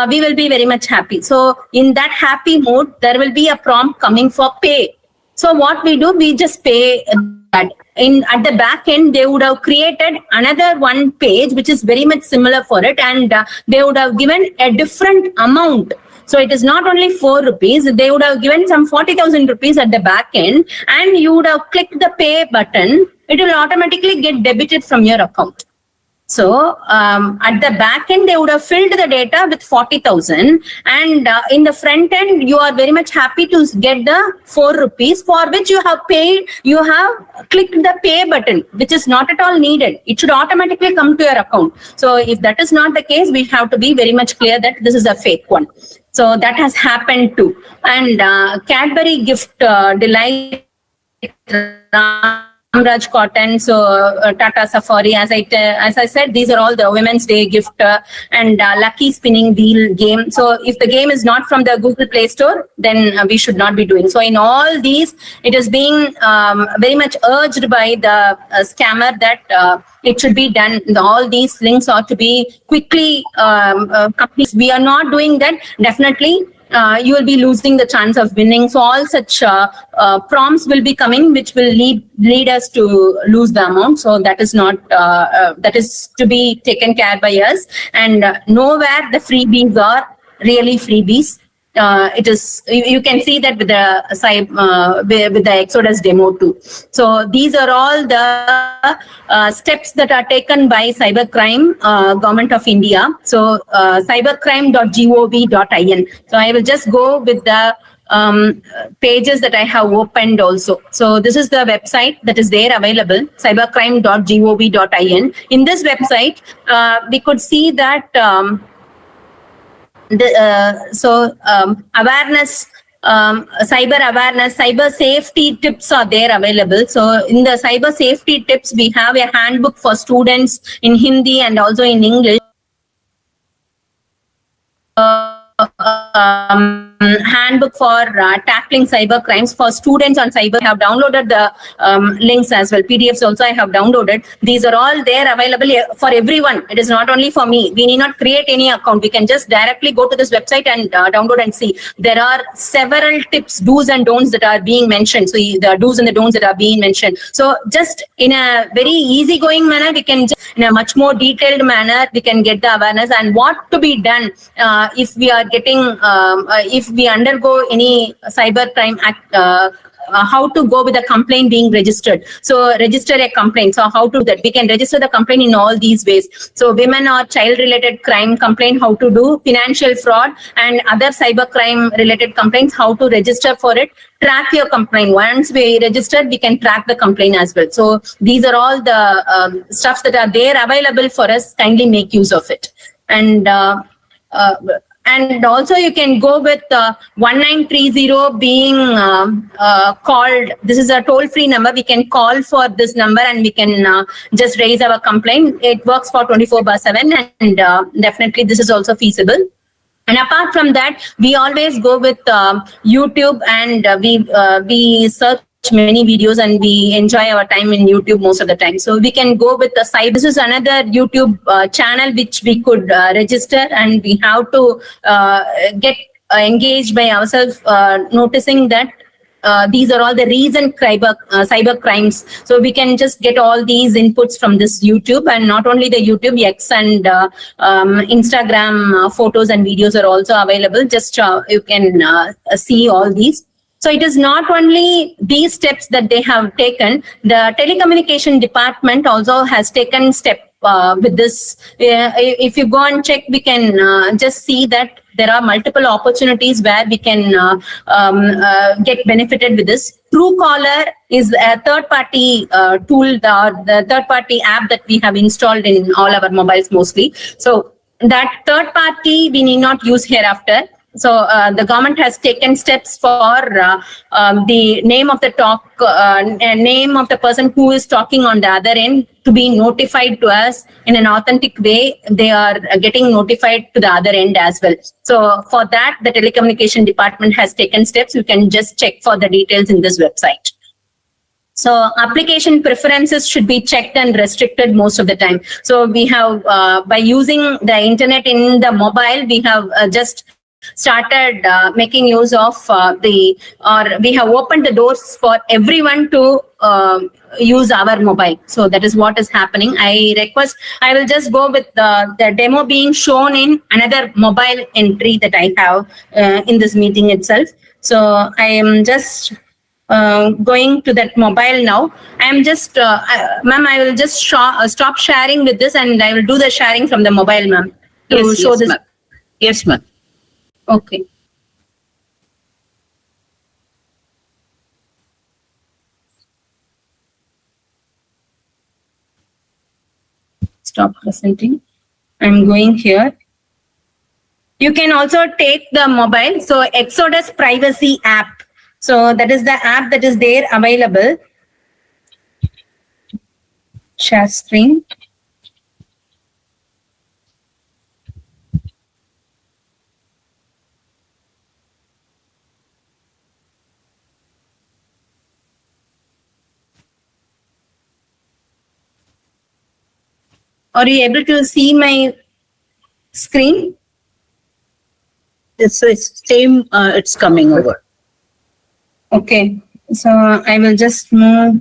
we will be very much happy. So in that happy mood, there will be a prompt coming for pay. So what we do, we just pay that. At the back end, they would have created another one page, which is very much similar for it. And they would have given a different amount. So it is not only 4 rupees, they would have given some 40,000 rupees at the back end, and you would have clicked the pay button. It will automatically get debited from your account. So at the back end, they would have filled the data with 40,000, and in the front end, you are very much happy to get the 4 rupees for which you have paid. You have clicked the pay button, which is not at all needed. It should automatically come to your account. So if that is not the case, we have to be very much clear that this is a fake one. So that has happened too. And Cadbury Gift Delight, Raj Cotton, so Tata Safari, as I said, these are all the Women's Day gift and Lucky Spinning Wheel game. So if the game is not from the Google Play Store, then we should not be doing. So in all these, it is being very much urged by the scammer that it should be done. All these links ought to be quickly complete. We are not doing that. Definitely, you will be losing the chance of winning. So all such prompts will be coming, which will lead us to lose the amount. So that is not that is to be taken care by us. And nowhere the freebies are really freebies. It is, you can see that with the Exodus demo too. So these are all the steps that are taken by cybercrime, Government of India. So cybercrime.gov.in. So I will just go with the pages that I have opened also. So this is the website that is there available, cybercrime.gov.in. In this website, we could see that awareness, cyber awareness, cyber safety tips are there available. So in the cyber safety tips, we have a handbook for students in Hindi and also in English. Handbook for tackling cyber crimes for students on cyber. I have downloaded the links as well. PDFs also I have downloaded. These are all there available for everyone. It is not only for me. We need not create any account. We can just directly go to this website and download and see. There are several tips, do's and don'ts that are being mentioned. So the do's and the don'ts that are being mentioned. So just in a very easygoing manner, we can just, in a much more detailed manner, we can get the awareness and what to be done if we are getting, if we undergo any cyber crime act, how to go with a complaint being registered. So register a complaint. So how to do that? We can register the complaint in all these ways. So women or child related crime complaint, how to do, financial fraud and other cyber crime related complaints, how to register for it, track your complaint. Once we register, we can track the complaint as well. So these are all the stuffs that are there available for us. Kindly make use of it. and also you can go with 1930 being called. This is a toll-free number. We can call for this number and we can just raise our complaint. It works for 24/7, and definitely this is also feasible. And apart from that, we always go with YouTube, and we search many videos and we enjoy our time in YouTube most of the time. So we can go with the cyber. This is another YouTube channel which we could register, and we have to get engaged by ourselves, noticing that these are all the recent cyber crimes. So we can just get all these inputs from this YouTube, and not only the YouTube, X and Instagram photos and videos are also available. Just you can see all these. So it is not only these steps that they have taken. The telecommunication department also has taken step with this. If you go and check, we can just see that there are multiple opportunities where we can get benefited with this. Truecaller is a third-party tool, the third-party app that we have installed in all our mobiles mostly. So that third-party we need not use hereafter. So the government has taken steps for the name of the name of the person who is talking on the other end to be notified to us in an authentic way. They are getting notified to the other end as well. So for that, the telecommunication department has taken steps. You can just check for the details in this website. So application preferences should be checked and restricted most of the time. So we have, by using the internet in the mobile, we have just started making use of we have opened the doors for everyone to use our mobile. So that is what is happening. I will just go with the demo being shown in another mobile entry that I have in this meeting itself. So I am just going to that mobile now. I am just, ma'am, I will just stop sharing with this, and I will do the sharing from the mobile, ma'am, to show this. Yes, ma'am. Okay. Stop presenting. I'm going here. You can also take the mobile. So Exodus Privacy app. So that is the app that is there available. Share screen. Are you able to see my screen? It's same, it's coming over. Okay. So I will just move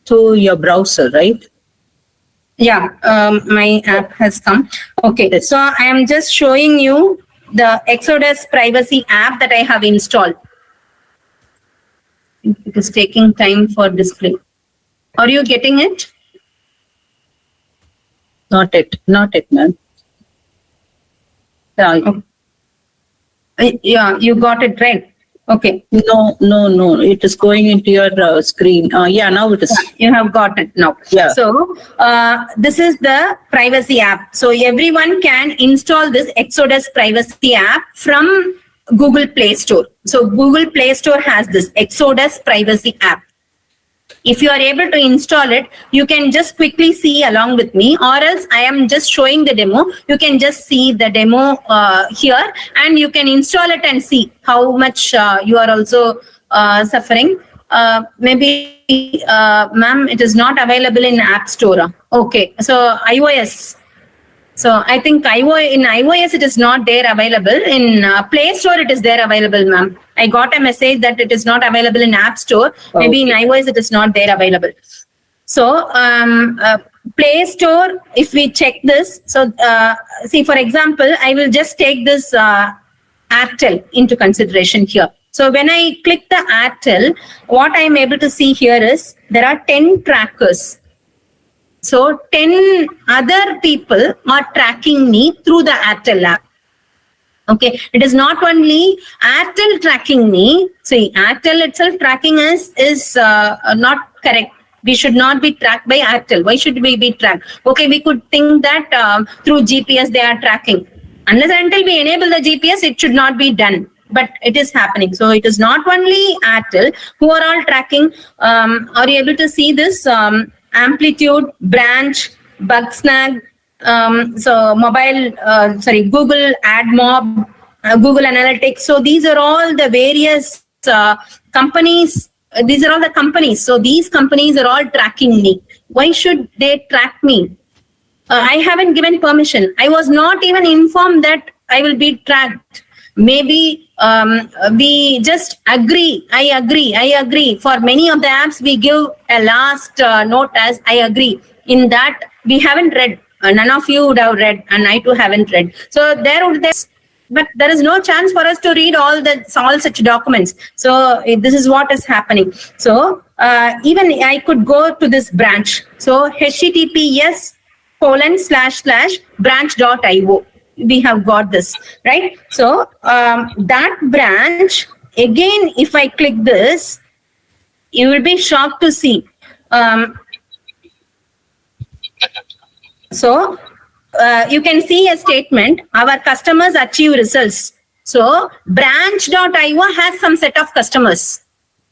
To your browser, right? Yeah, my app has come. Okay, so I am just showing you the Exodus Privacy app that I have installed. It is taking time for display. Are you getting it? Not it, ma'am. Yeah, you got it right. Okay. No. It is going into your screen. Yeah, now it is. Yeah, you have got it now. Yeah. So this is the privacy app. So everyone can install this Exodus Privacy app from Google Play Store. So Google Play Store has this Exodus Privacy app. If you are able to install it, you can just quickly see along with me, or else I am just showing the demo. You can just see the demo here, and you can install it and see how much you are also suffering. Maybe, ma'am, it is not available in App Store. Okay, so iOS. So I think in iOS it is not there available. In Play Store it is there available, ma'am. I got a message that it is not available in App Store. Maybe in iOS it is not there available. So Play Store, if we check this, so see, for example, I will just take this Airtel into consideration here. So when I click the Airtel, what I am able to see here is there are 10 trackers. So 10 other people are tracking me through the Airtel app. Okay, it is not only Airtel tracking me. See, Airtel itself tracking is not correct. We should not be tracked by Airtel. Why should we be tracked? Okay, we could think that through GPS they are tracking. Unless and until we enable the GPS, it should not be done. But it is happening. So it is not only Airtel who are all tracking. Are you able to see this? Amplitude, branch, Bugsnag, so mobile, Google AdMob, Google Analytics. So these are all the various companies. These are all the companies. So these companies are all tracking me. Why should they track me? I haven't given permission. I was not even informed that I will be tracked. Maybe we just agree. I agree. For many of the apps, we give a last note as I agree. In that, we haven't read. None of you would have read, and I too haven't read. So but there is no chance for us to read all such documents. So this is what is happening. So even I could go to this branch. So https://branch.io. We have got this, right? So that branch, again, if I click this, you will be shocked to see. So you can see a statement, our customers achieve results. So branch.io has some set of customers.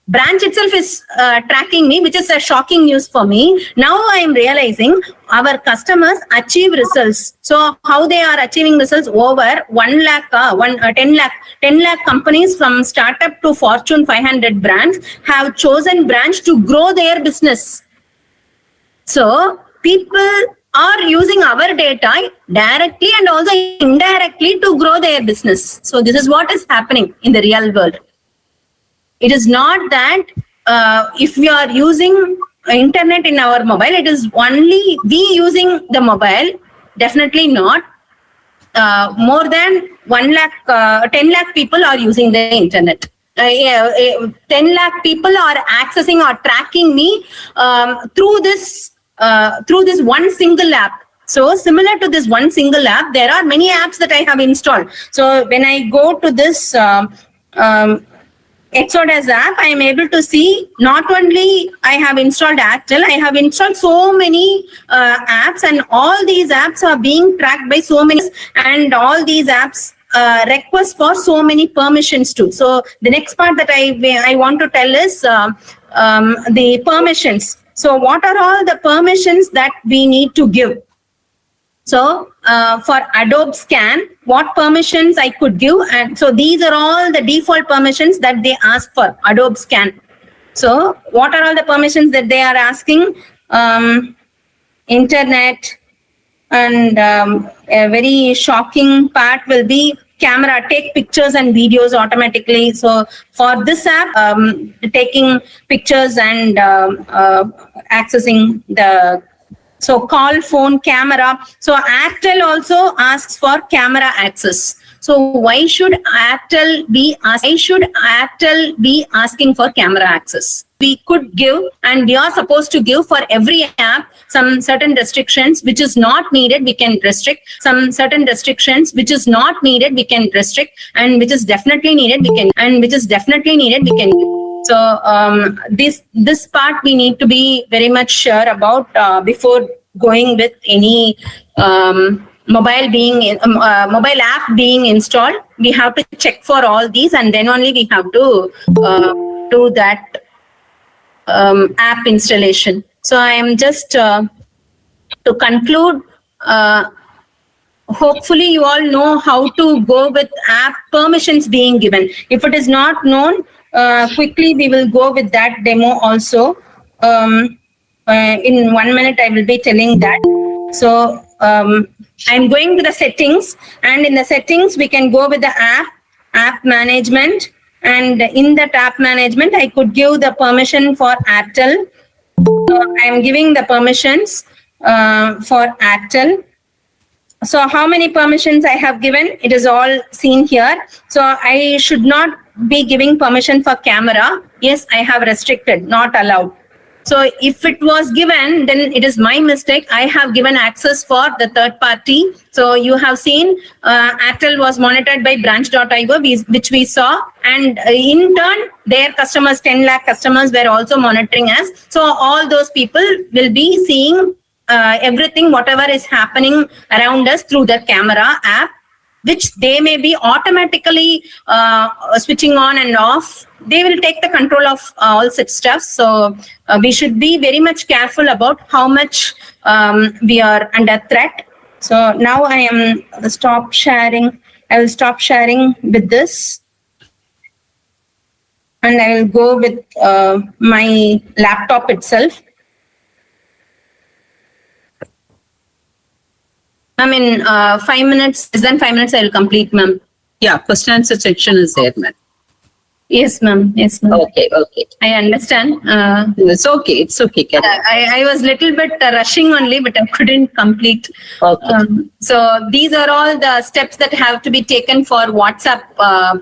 Branch itself is tracking me, which is a shocking news for me. Now I am realizing our customers achieve results. So how they are achieving results? Over 10 lakh companies from startup to Fortune 500 brands have chosen branch to grow their business. So people are using our data directly and also indirectly to grow their business. So this is what is happening in the real world. It is not that if we are using internet in our mobile, it is only we using the mobile. Definitely not. More than 10 lakh people are using the internet. 10 lakh people are accessing or tracking me through this one single app. So similar to this one single app, there are many apps that I have installed. So when I go to this Exodus app, I am able to see not only I have installed Airtel, I have installed so many apps, and all these apps are being tracked by so many, and all these apps request for so many permissions too. So the next part that I want to tell is the permissions. So what are all the permissions that we need to give? So for Adobe Scan, what permissions I could give? And so these are all the default permissions that they ask for Adobe Scan. So what are all the permissions that they are asking? Internet, and a very shocking part will be camera, take pictures and videos automatically. So for this app, taking pictures and accessing the call, phone, camera. So Airtel also asks for camera access. So why should Airtel be asking for camera access? We could give, and we are supposed to give for every app some certain restrictions which is not needed, we can restrict. Some certain restrictions which is not needed, we can restrict, and which is definitely needed, we can. So this part we need to be very much sure about before going with any mobile app being installed. We have to check for all these, and then only we have to do that app installation. So I am just to conclude. Hopefully you all know how to go with app permissions being given. If it is not known, quickly we will go with that demo also. In 1 minute I will be telling that. So I'm going to the settings, and in the settings we can go with the app management, and in that app management I could give the permission for Airtel. So I'm giving the permissions for Airtel. So how many permissions I have given? It is all seen here. So I should not be giving permission for camera. Yes, I have restricted, not allowed. So if it was given, then it is my mistake. I have given access for the third party. So you have seen Airtel was monitored by branch.io, which we saw. And in turn, their customers, 10 lakh customers were also monitoring us. So all those people will be seeing everything, whatever is happening around us through the camera app, which they may be automatically switching on and off. They will take the control of all such stuff. So we should be very much careful about how much we are under threat. So now I will stop sharing with this. And I will go with my laptop itself. I mean, 5 minutes, less than 5 minutes, I will complete, ma'am. Yeah, question answer section is there, ma'am. Yes, ma'am. Yes, ma'am. Okay. I understand. It's okay. I was little bit rushing only, but I couldn't complete. Okay. So these are all the steps that have to be taken for WhatsApp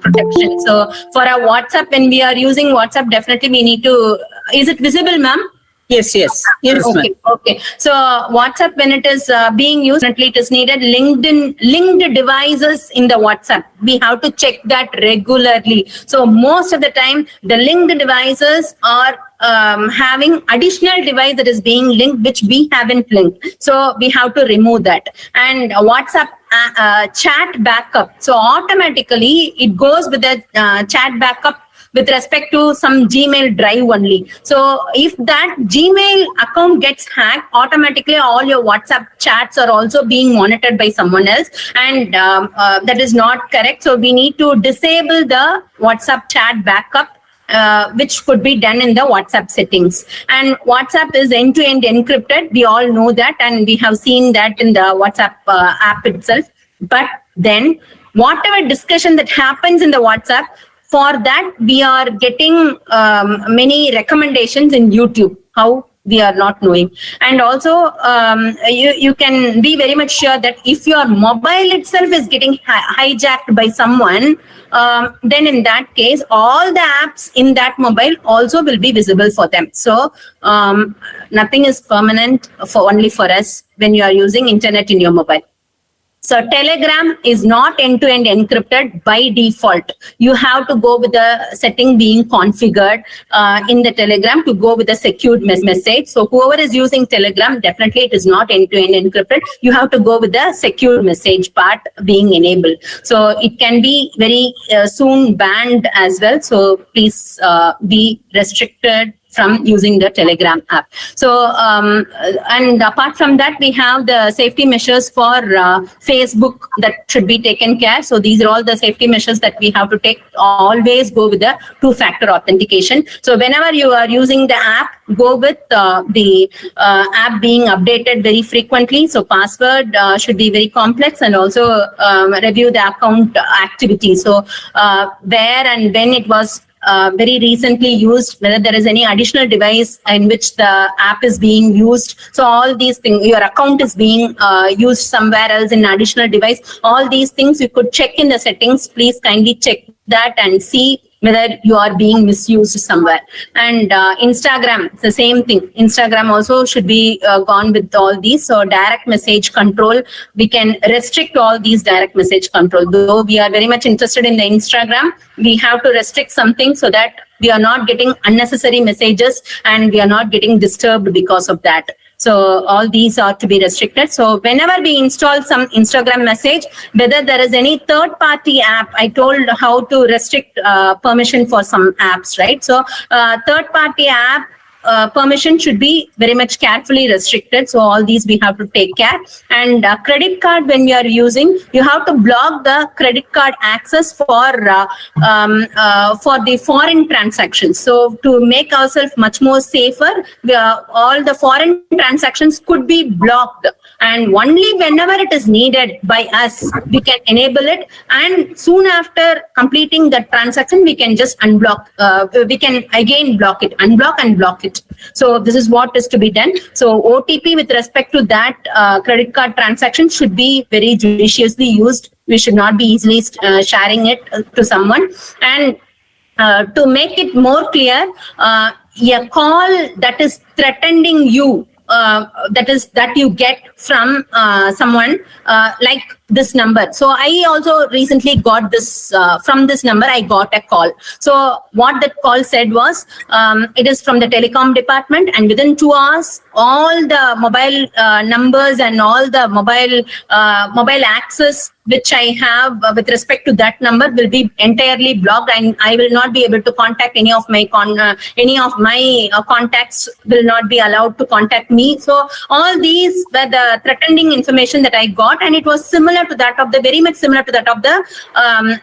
protection. So for our WhatsApp, when we are using WhatsApp, definitely we need to. Is it visible, ma'am? Yes, ma'am. Okay. So WhatsApp, when it is being used, definitely it is needed linked devices in the WhatsApp. We have to check that regularly. So most of the time, the linked devices are having additional device that is being linked, which we haven't linked. So we have to remove that. And WhatsApp chat backup. So automatically it goes with the chat backup with respect to some Gmail drive only. So if that Gmail account gets hacked, automatically all your WhatsApp chats are also being monitored by someone else, and that is not correct. So we need to disable the WhatsApp chat backup, which could be done in the WhatsApp settings. And WhatsApp is end-to-end encrypted. We all know that, and we have seen that in the WhatsApp app itself. But then whatever discussion that happens in the WhatsApp, for that, we are getting many recommendations in YouTube, how we are not knowing. And also, you can be very much sure that if your mobile itself is getting hijacked by someone, then in that case, all the apps in that mobile also will be visible for them. So nothing is permanent only for us when you are using internet in your mobile. So Telegram is not end-to-end encrypted by default. You have to go with the setting being configured in the Telegram to go with the secured message. So whoever is using Telegram, definitely it is not end-to-end encrypted. You have to go with the secure message part being enabled. So it can be very soon banned as well. So please be restricted from using the Telegram app. So, and apart from that, we have the safety measures for Facebook that should be taken care. So these are all the safety measures that we have to take. Always go with the two-factor authentication. So whenever you are using the app, go with the app being updated very frequently. So password should be very complex, and also review the account activity. So where and when it was very recently used, whether there is any additional device in which the app is being used. So all these things, your account is being used somewhere else in additional device. All these things you could check in the settings. Please kindly check that and see whether you are being misused somewhere. And Instagram, it's the same thing. Instagram also should be gone with all these. So direct message control, we can restrict all these direct message control. Though we are very much interested in the Instagram, we have to restrict something so that we are not getting unnecessary messages and we are not getting disturbed because of that. So all these are to be restricted. So whenever we install some Instagram message, whether there is any third-party app, I told how to restrict permission for some apps, right? So third-party app permission should be very much carefully restricted. So all these we have to take care. And credit card, when we are using, you have to block the credit card access for the foreign transactions. So to make ourselves much more safer, all the foreign transactions could be blocked. And only whenever it is needed by us, we can enable it. And soon after completing the transaction, we can just unblock. We can again block it, unblock and block it. So this is what is to be done. So OTP with respect to that credit card transaction should be very judiciously used. We should not be easily sharing it to someone. And to make it more clear, a call that is threatening you, that you get from someone, like this number. So I also recently got this from this number. I got a call. So what that call said was, it is from the telecom department, and within 2 hours, all the mobile numbers and all the mobile access which I have with respect to that number will be entirely blocked, and I will not be able to contact any of my contacts will not be allowed to contact me. So all these were the threatening information that I got, and it was similar to that of the very much similar to that of the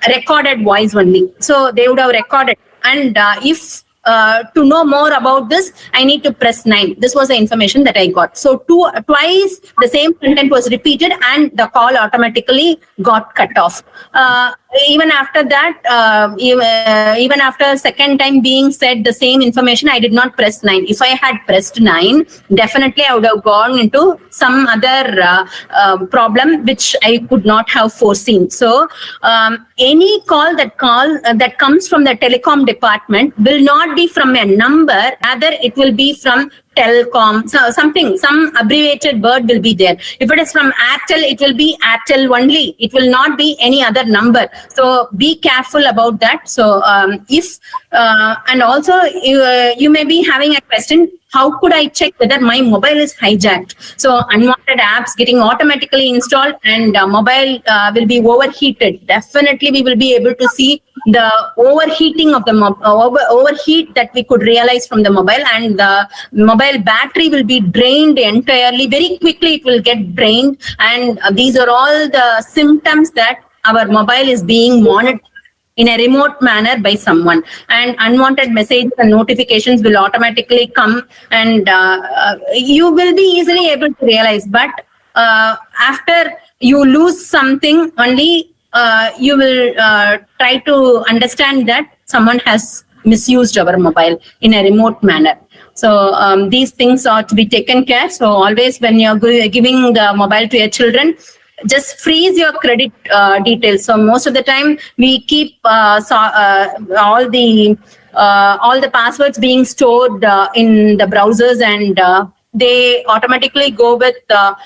recorded voice only. So they would have recorded, and if to know more about this, I need to press 9. This was the information that I got. So twice the same content was repeated, and the call automatically got cut off. Even after that, even after second time being said the same information, I did not press 9. If I had pressed 9, definitely I would have gone into some other problem which I could not have foreseen. So any call that comes from the telecom department will not be from a number, rather it will be from telecom, so some abbreviated word will be there. If it is from Airtel, it will be Airtel only. It will not be any other number. So be careful about that. So and also you may be having a question, how could I check whether my mobile is hijacked? So unwanted apps getting automatically installed, and mobile will be overheated. Definitely we will be able to see the overheating of the overheat that we could realize from the mobile, and the mobile battery will be drained entirely. Very quickly it will get drained, and these are all the symptoms that our mobile is being monitored in a remote manner by someone, and unwanted messages and notifications will automatically come, and you will be easily able to realize. But after you lose something only, you will try to understand that someone has misused our mobile in a remote manner. So these things are to be taken care. So always when you're giving the mobile to your children, just freeze your credit details. So most of the time we keep all the passwords being stored in the browsers, and they automatically go with the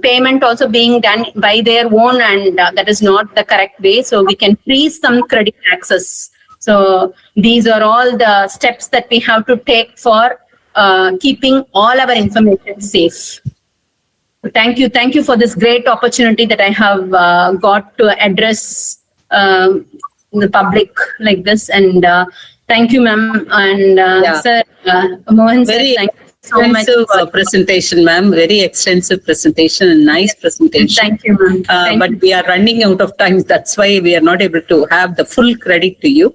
payment also being done by their own, and that is not the correct way. So we can freeze some credit access. So these are all the steps that we have to take for keeping all our information safe. Thank you for this great opportunity that I have got to address the public like this, and thank you, ma'am, and sir, Mohan sir, thank you so much. Presentation, ma'am. Very extensive presentation and nice presentation. Thank you, ma'am. But we are running out of time. That's why we are not able to have the full credit to you.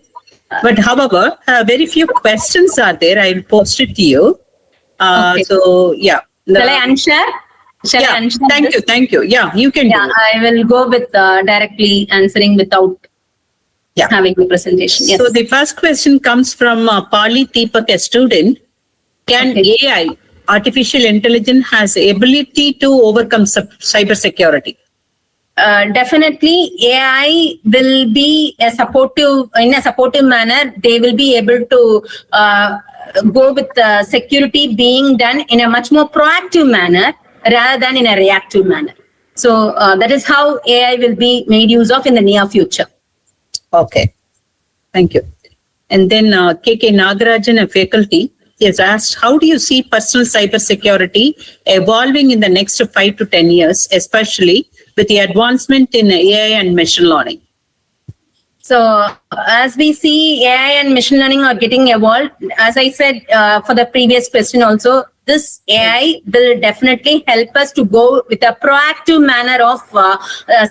But however, very few questions are there. I will post it to you. Okay. So yeah. Shall I unshare? Shall I unshare? Thank you. Yeah, you can do it. I will go with directly answering without having the presentation. Yes. So the first question comes from Pali Deepak, a student. Can AI, artificial intelligence, has ability to overcome cybersecurity? Definitely, AI will be in a supportive manner. They will be able to go with security being done in a much more proactive manner rather than in a reactive manner. So that is how AI will be made use of in the near future. Okay, thank you. And then K.K. Nagarajan, a faculty, has asked, how do you see personal cybersecurity evolving in the next 5 to 10 years, especially with the advancement in AI and machine learning? So as we see, AI and machine learning are getting evolved. As I said for the previous question also, this AI will definitely help us to go with a proactive manner of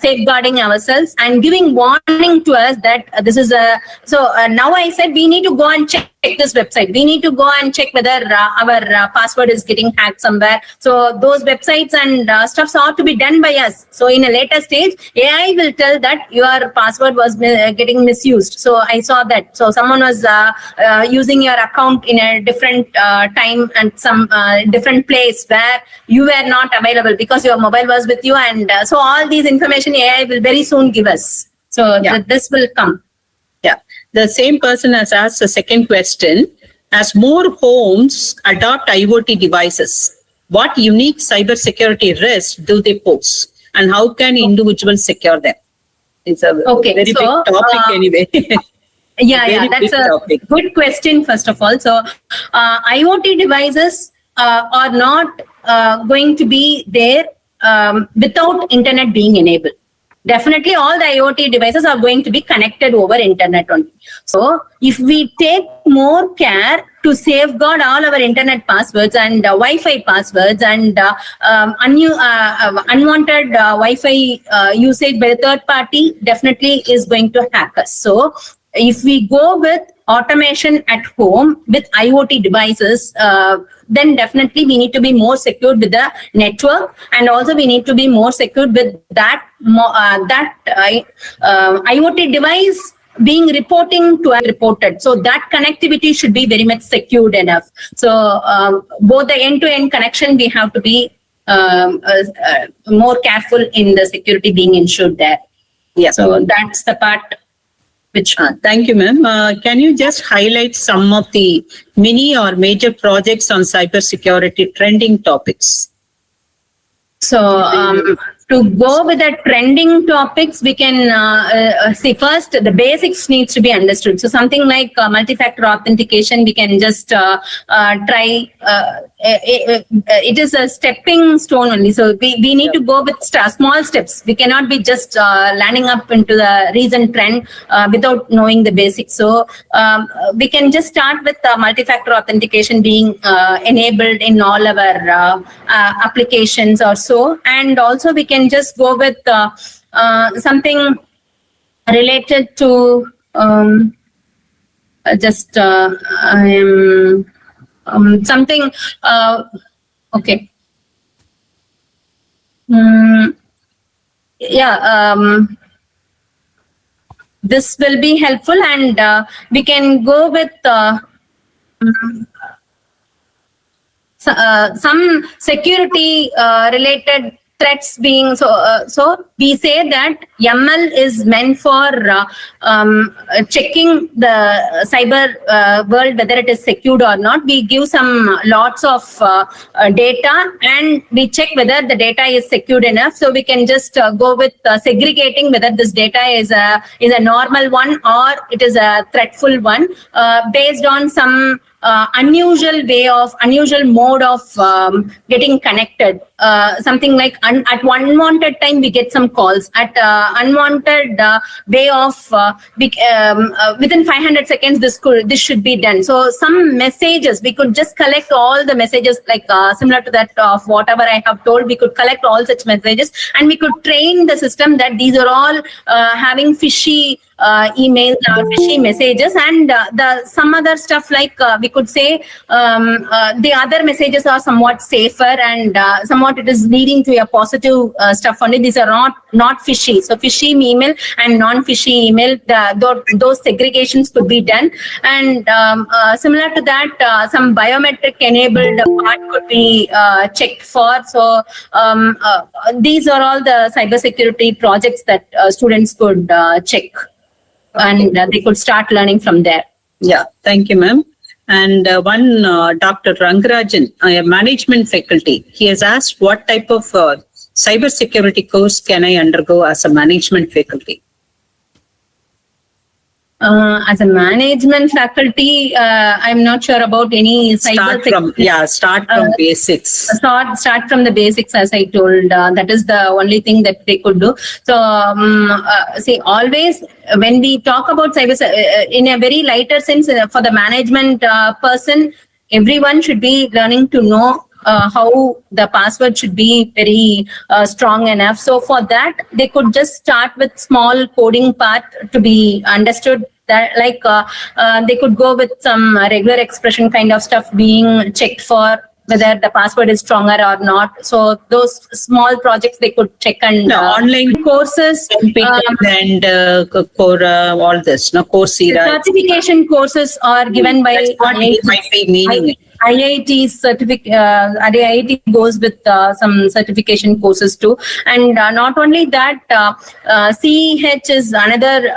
safeguarding ourselves and giving warning to us that this is a... So now I said we need to go and check this website. We need to go and check whether our password is getting hacked somewhere. So those websites and stuffs are to be done by us. So in a later stage, AI will tell that your password was getting misused. So I saw that. So someone was using your account in a different time and some different place where you were not available because your mobile was with you. And so all these information AI will very soon give us. So this will come. Yeah. The same person has asked a second question. As more homes adopt IoT devices, what unique cybersecurity risks do they pose? and how can individuals secure them? It's a Okay, very so, big topic anyway. Yeah, Very that's big a topic. good question, first of all. So, IoT devices are not going to be there without internet being enabled. Definitely, all the IoT devices are going to be connected over internet only. So, if we take more care to safeguard all our internet passwords and Wi-Fi passwords and unwanted Wi-Fi usage by the third party, definitely is going to hack us. So, if we go with automation at home with IoT devices, then definitely we need to be more secure with the network, and also we need to be more secure with that IoT device being reporting to reported. So that connectivity should be very much secured enough. So both the end-to-end connection, we have to be more careful in the security being ensured there. Yeah. So that's the part. Which Thank you, ma'am. Can you just highlight some of the mini or major projects on cybersecurity trending topics? So to go with the trending topics, we can see first the basics needs to be understood. So something like multi-factor authentication, we can just try. It is a stepping stone only. So we need to go with small steps. We cannot be just landing up into the recent trend without knowing the basics. So we can just start with multi-factor authentication being enabled in all our applications or so. And also we can just go with something related to something okay. This will be helpful, and we can go with some security related threats being so we say that YAML is meant for checking the cyber world whether it is secured or not. We give some lots of data and we check whether the data is secured enough. So we can just go with segregating whether this data is a normal one or it is a threatful one based on some unusual mode of getting connected. Something like at one unwanted time we get some calls. At unwanted way of within 500 seconds this should be done. So some messages we could just collect all the messages like similar to that of whatever I have told. We could collect all such messages and we could train the system that these are all having fishy emails or fishy messages, and the some other stuff like we could say the other messages are somewhat safer and somewhat it is leading to a positive stuff only. These are not fishy. So fishy email and non-fishy email, those segregations could be done. And similar to that, some biometric enabled part could be checked for. So these are all the cybersecurity projects that students could check. And they could start learning from there. Yeah, thank you, ma'am. And one Dr. Rangarajan, a management faculty, he has asked what type of cybersecurity course can I undergo as a management faculty? As a management faculty, I'm not sure about any Start from basics. Start from the basics, as I told. That is the only thing that they could do. So, see, always when we talk about cyber in a very lighter sense, for the management person, everyone should be learning to know how the password should be very strong enough. So for that, they could just start with small coding part to be understood. That like they could go with some regular expression kind of stuff being checked for whether the password is stronger or not. So those small projects they could check, and online courses and all this. No, Coursera. Certification courses are given by It might be meaning. IIT certificate. IIT goes with some certification courses too, and not only that, CEH is another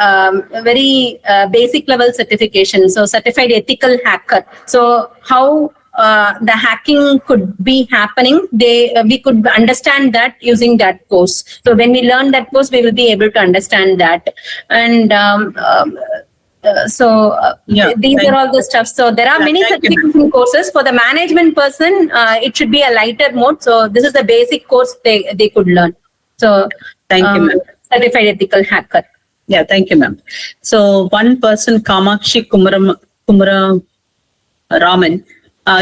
very basic level certification. So certified ethical hacker. So how the hacking could be happening, we could understand that using that course. So when we learn that course, we will be able to understand that. And these are all the stuff. So there are many certification courses for the management person. It should be a lighter mode. So this is the basic course they could learn. So Thank you, ma'am. certified ethical hacker. Yeah, thank you, ma'am. So one person, Kamakshi Kumara Raman,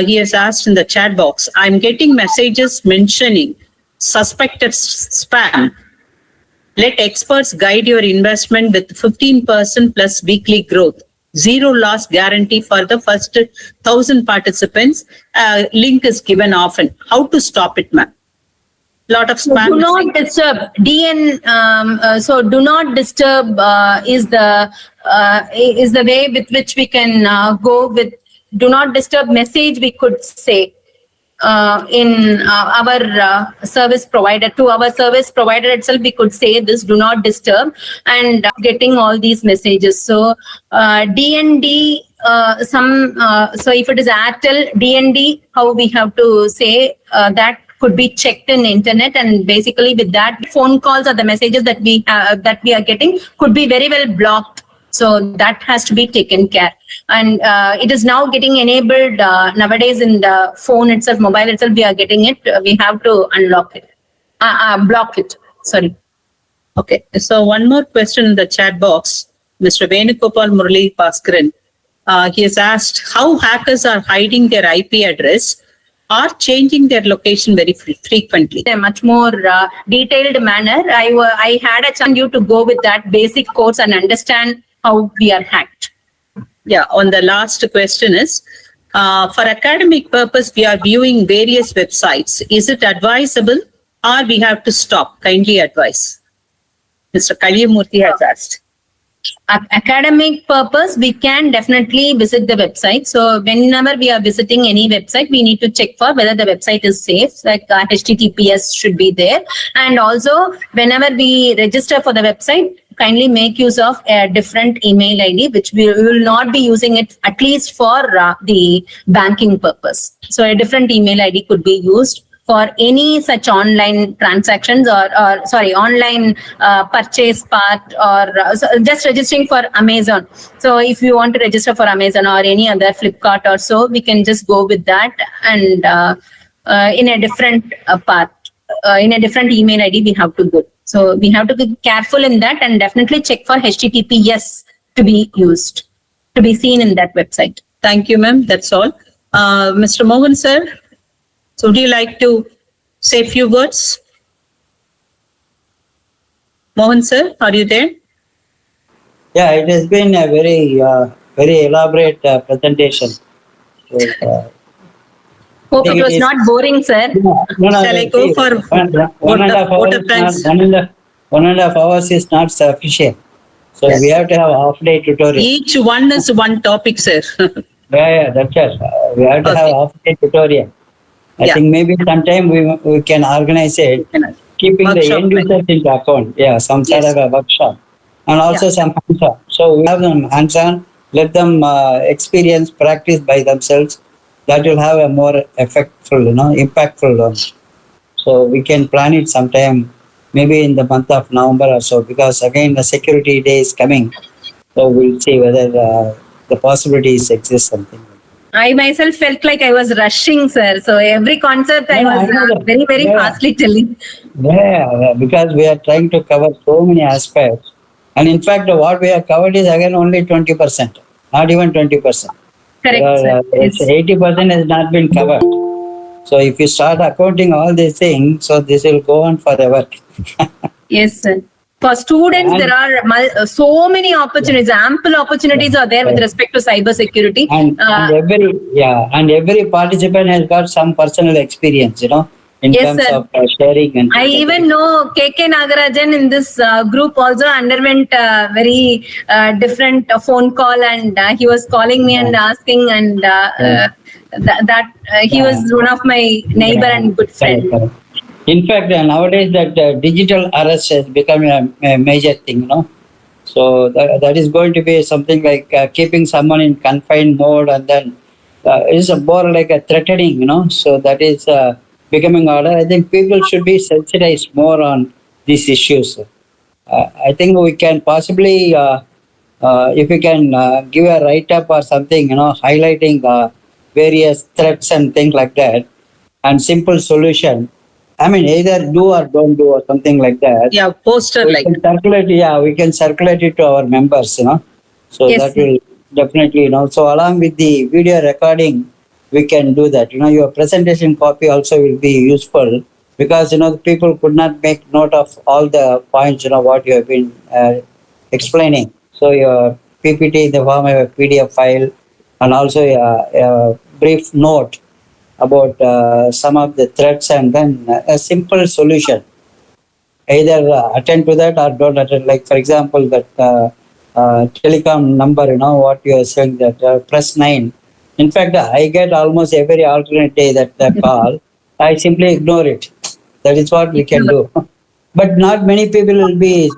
he has asked in the chat box, I'm getting messages mentioning suspected spam. Let experts guide your investment with 15% plus weekly growth. Zero loss guarantee for the first 1,000 participants. Link is given often. How to stop it, ma'am? Lot of spam. Do not disturb. So do not disturb is the way with which we can go with. Do not disturb message, we could say. In our service provider, to our service provider itself, we could say this, do not disturb, and getting all these messages. So DND, so if it is Airtel, DND, how we have to say that could be checked in internet, and basically with that, phone calls or the messages that we are getting could be very well blocked. So that has to be taken care. And it is now getting enabled nowadays in the phone itself, mobile itself, we are getting it. We have to unlock it, block it. Sorry. Okay. So one more question in the chat box. Mr. Venugopal Murali Bhaskaran, he has asked how hackers are hiding their IP address or changing their location very frequently. In a much more detailed manner, I had a chance to go with that basic course and understand how we are hacked. Yeah, on the last question is, for academic purpose, we are viewing various websites. Is it advisable or we have to stop? Kindly advise. Mr. Kalyamurthy has asked. Academic purpose, we can definitely visit the website. So whenever we are visiting any website, we need to check for whether the website is safe, like HTTPS should be there. And also whenever we register for the website, kindly make use of a different email ID, which we will not be using it at least for the banking purpose. So a different email ID could be used for any such online transactions or online purchase part, or just registering for Amazon. So if you want to register for Amazon or any other Flipkart or so, we can just go with that, and in a different in a different email ID we have to go. So we have to be careful in that, and definitely check for HTTPS to be used, to be seen in that website. Thank you, ma'am. That's all. Mr. Mohan, sir. So would you like to say a few words? Mohan, sir, are you there? Yeah, it has been a very elaborate presentation. So, Hope it was not boring, sir. Shall I go for one and a half hours is not sufficient. So Yes. we have to have a half-day tutorial. Each one is one topic, sir. Yeah, that's it. We have to have a half-day tutorial. I think maybe sometime we can organize it, keeping the Workshop, end users into account. Yeah, some sort of a workshop. And also some hands-on. So we have them hands-on, let them experience, practice by themselves. That will have a more impactful. So we can plan it sometime, maybe in the month of November or so, because again the security day is coming. So we'll see whether the possibilities exist something. I myself felt like I was rushing, sir. So every concept I was very fastly telling. Yeah, because we are trying to cover so many aspects. And in fact, what we have covered is again only 20%, not even 20%. Correct, sir. Yes. 80% has not been covered. So if you start accounting all these things, so this will go on forever. Yes, sir. For students, there are so many opportunities, ample opportunities are there with respect to cybersecurity. And every participant has got some personal experience, in Yes, terms sir. of sharing. And I even know K.K. Nagarajan in this group also underwent very different phone call, and he was calling me and asking, and he was one of my neighbor and good friend. Correct. In fact, nowadays that digital arrest has become a major thing, So that is going to be something like keeping someone in confined mode and then is more like a threatening, so that is becoming order. I think people should be sensitized more on these issues. I think we can possibly, if we can give a write-up or something, highlighting various threats and things like that, and simple solution. I mean, either do or don't do or something like that. Yeah, poster We like. can circulate, we can circulate it to our members, So Yes, that sir. will definitely, So along with the video recording, we can do that. Your presentation copy also will be useful because, the people could not make note of all the points, what you have been explaining. So your PPT in the form of a PDF file and also a brief note about some of the threats and then a simple solution. Either attend to that or don't attend. Like, for example, that telecom number, what you are saying, that press 9. In fact, I get almost every alternate day that call. I simply ignore it. That is what we can do. But not many people will be,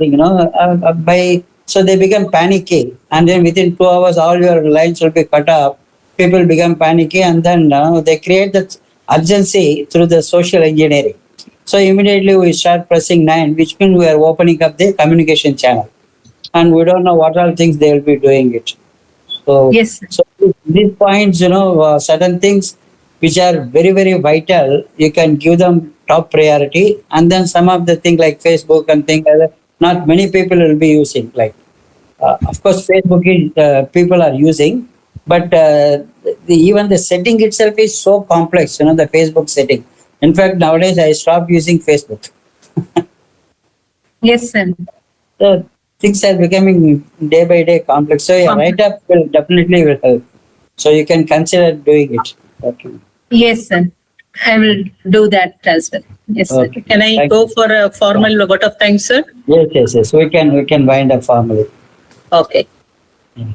so they become panicky. And then within 2 hours, all your lines will be cut off. People become panicky and then they create that urgency through the social engineering. So immediately we start pressing 9, which means we are opening up the communication channel. And we don't know what all things they will be doing it. So, Yes, sir. so these points, certain things which are very, very vital, you can give them top priority. And then some of the things like Facebook and things like that, not many people will be using. Like, of course, Facebook is, people are using, but even the setting itself is so complex, the Facebook setting. In fact, nowadays I stopped using Facebook. Yes, sir. So things are becoming day by day complex. So yeah, Complex. write up will definitely will help. So you can consider doing it. Okay. Yes, sir. I will do that as well. Yes, sir. Okay. Can I Thank go you. for a formal vote of thanks, sir? Yes. We can wind up formally. Okay. Yeah.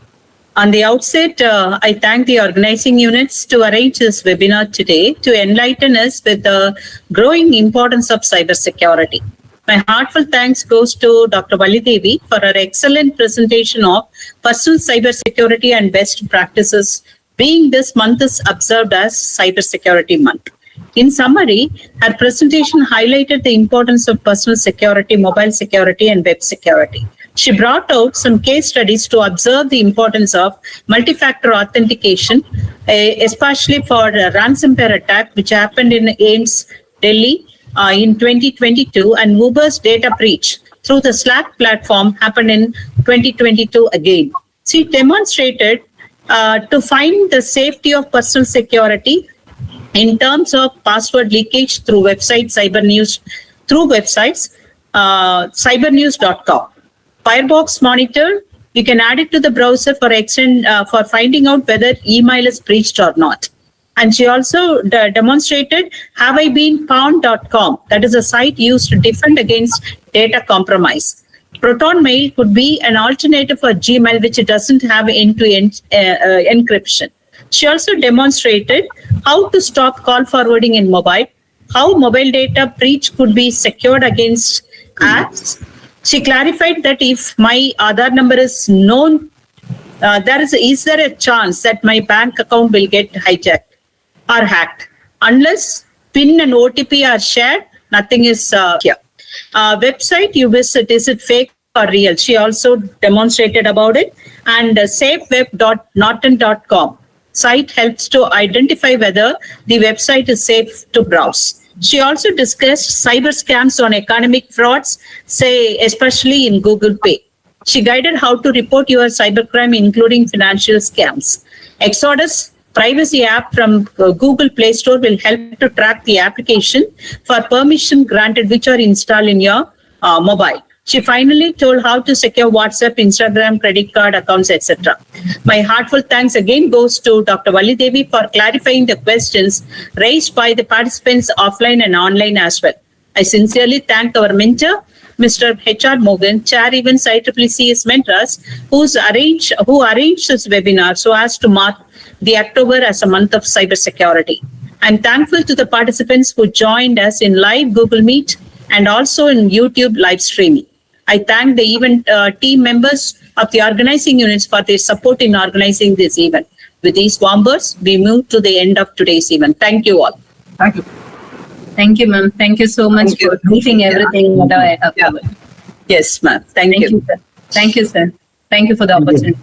On the outset, I thank the organizing units to arrange this webinar today to enlighten us with the growing importance of cybersecurity. My heartfelt thanks goes to Dr. Vallidevi for her excellent presentation of personal cybersecurity and best practices, being this month is observed as Cybersecurity Month. In summary, her presentation highlighted the importance of personal security, mobile security, and web security. She brought out some case studies to observe the importance of multi-factor authentication, especially for a ransomware attack which happened in AIMS, Delhi in 2022, and Uber's data breach through the Slack platform happened in 2022 again. She demonstrated to find the safety of personal security in terms of password leakage through websites, cybernews.com. Firebox Monitor, you can add it to the browser for finding out whether email is breached or not. And she also demonstrated haveibeenpawned.com. That is a site used to defend against data compromise. Proton Mail could be an alternative for Gmail, which doesn't have end-to-end encryption. She also demonstrated how to stop call forwarding in mobile, how mobile data breach could be secured against apps. She clarified that if my Aadhaar number is known, is there a chance that my bank account will get hijacked or hacked? Unless PIN and OTP are shared, nothing is here. Website you visit, is it fake or real? She also demonstrated about it. And safeweb.norton.com site helps to identify whether the website is safe to browse. She also discussed cyber scams on economic frauds, say especially in Google Pay. She guided how to report your cybercrime, including financial scams. Exodus privacy app from Google Play Store will help to track the application for permission granted which are installed in your mobile. She finally told how to secure WhatsApp, Instagram, credit card accounts, etc. My heartfelt thanks again goes to Dr. Vallidevi for clarifying the questions raised by the participants offline and online as well. I sincerely thank our mentor, Mr. H.R. Mohan, Chair Events IEEE Madras, who arranged this webinar so as to mark the October as a month of cybersecurity. I'm thankful to the participants who joined us in live Google Meet and also in YouTube live streaming. I thank the event team members of the organizing units for their support in organizing this event. With these warm words, we move to the end of today's event. Thank you all. Thank you. Thank you, ma'am. Thank you so much Thank you. for briefing everything that I have Yeah. covered. Yes, ma'am. Thank Thank you. you, sir. Thank you, sir. Thank you for the opportunity.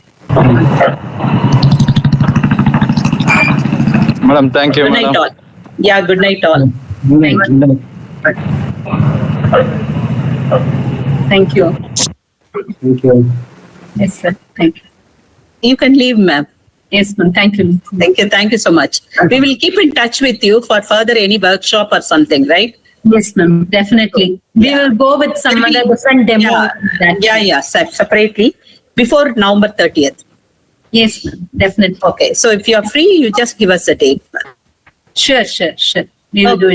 Madam, thank you, Good night, madam. all. Yeah, good night, all. Thank you. Thank you. Thank you. Yes, sir. Thank you. You can leave, ma'am. Yes, ma'am. Thank you. Thank you. Thank you so much. We will keep in touch with you for further any workshop or something, right? Yes, ma'am. Definitely. We will go with some other different demo. Yeah, that- yeah, separately before November 30th. Yes, ma'am. Definitely. Okay, so if you are free, you just give us a date. Sure. We will do it.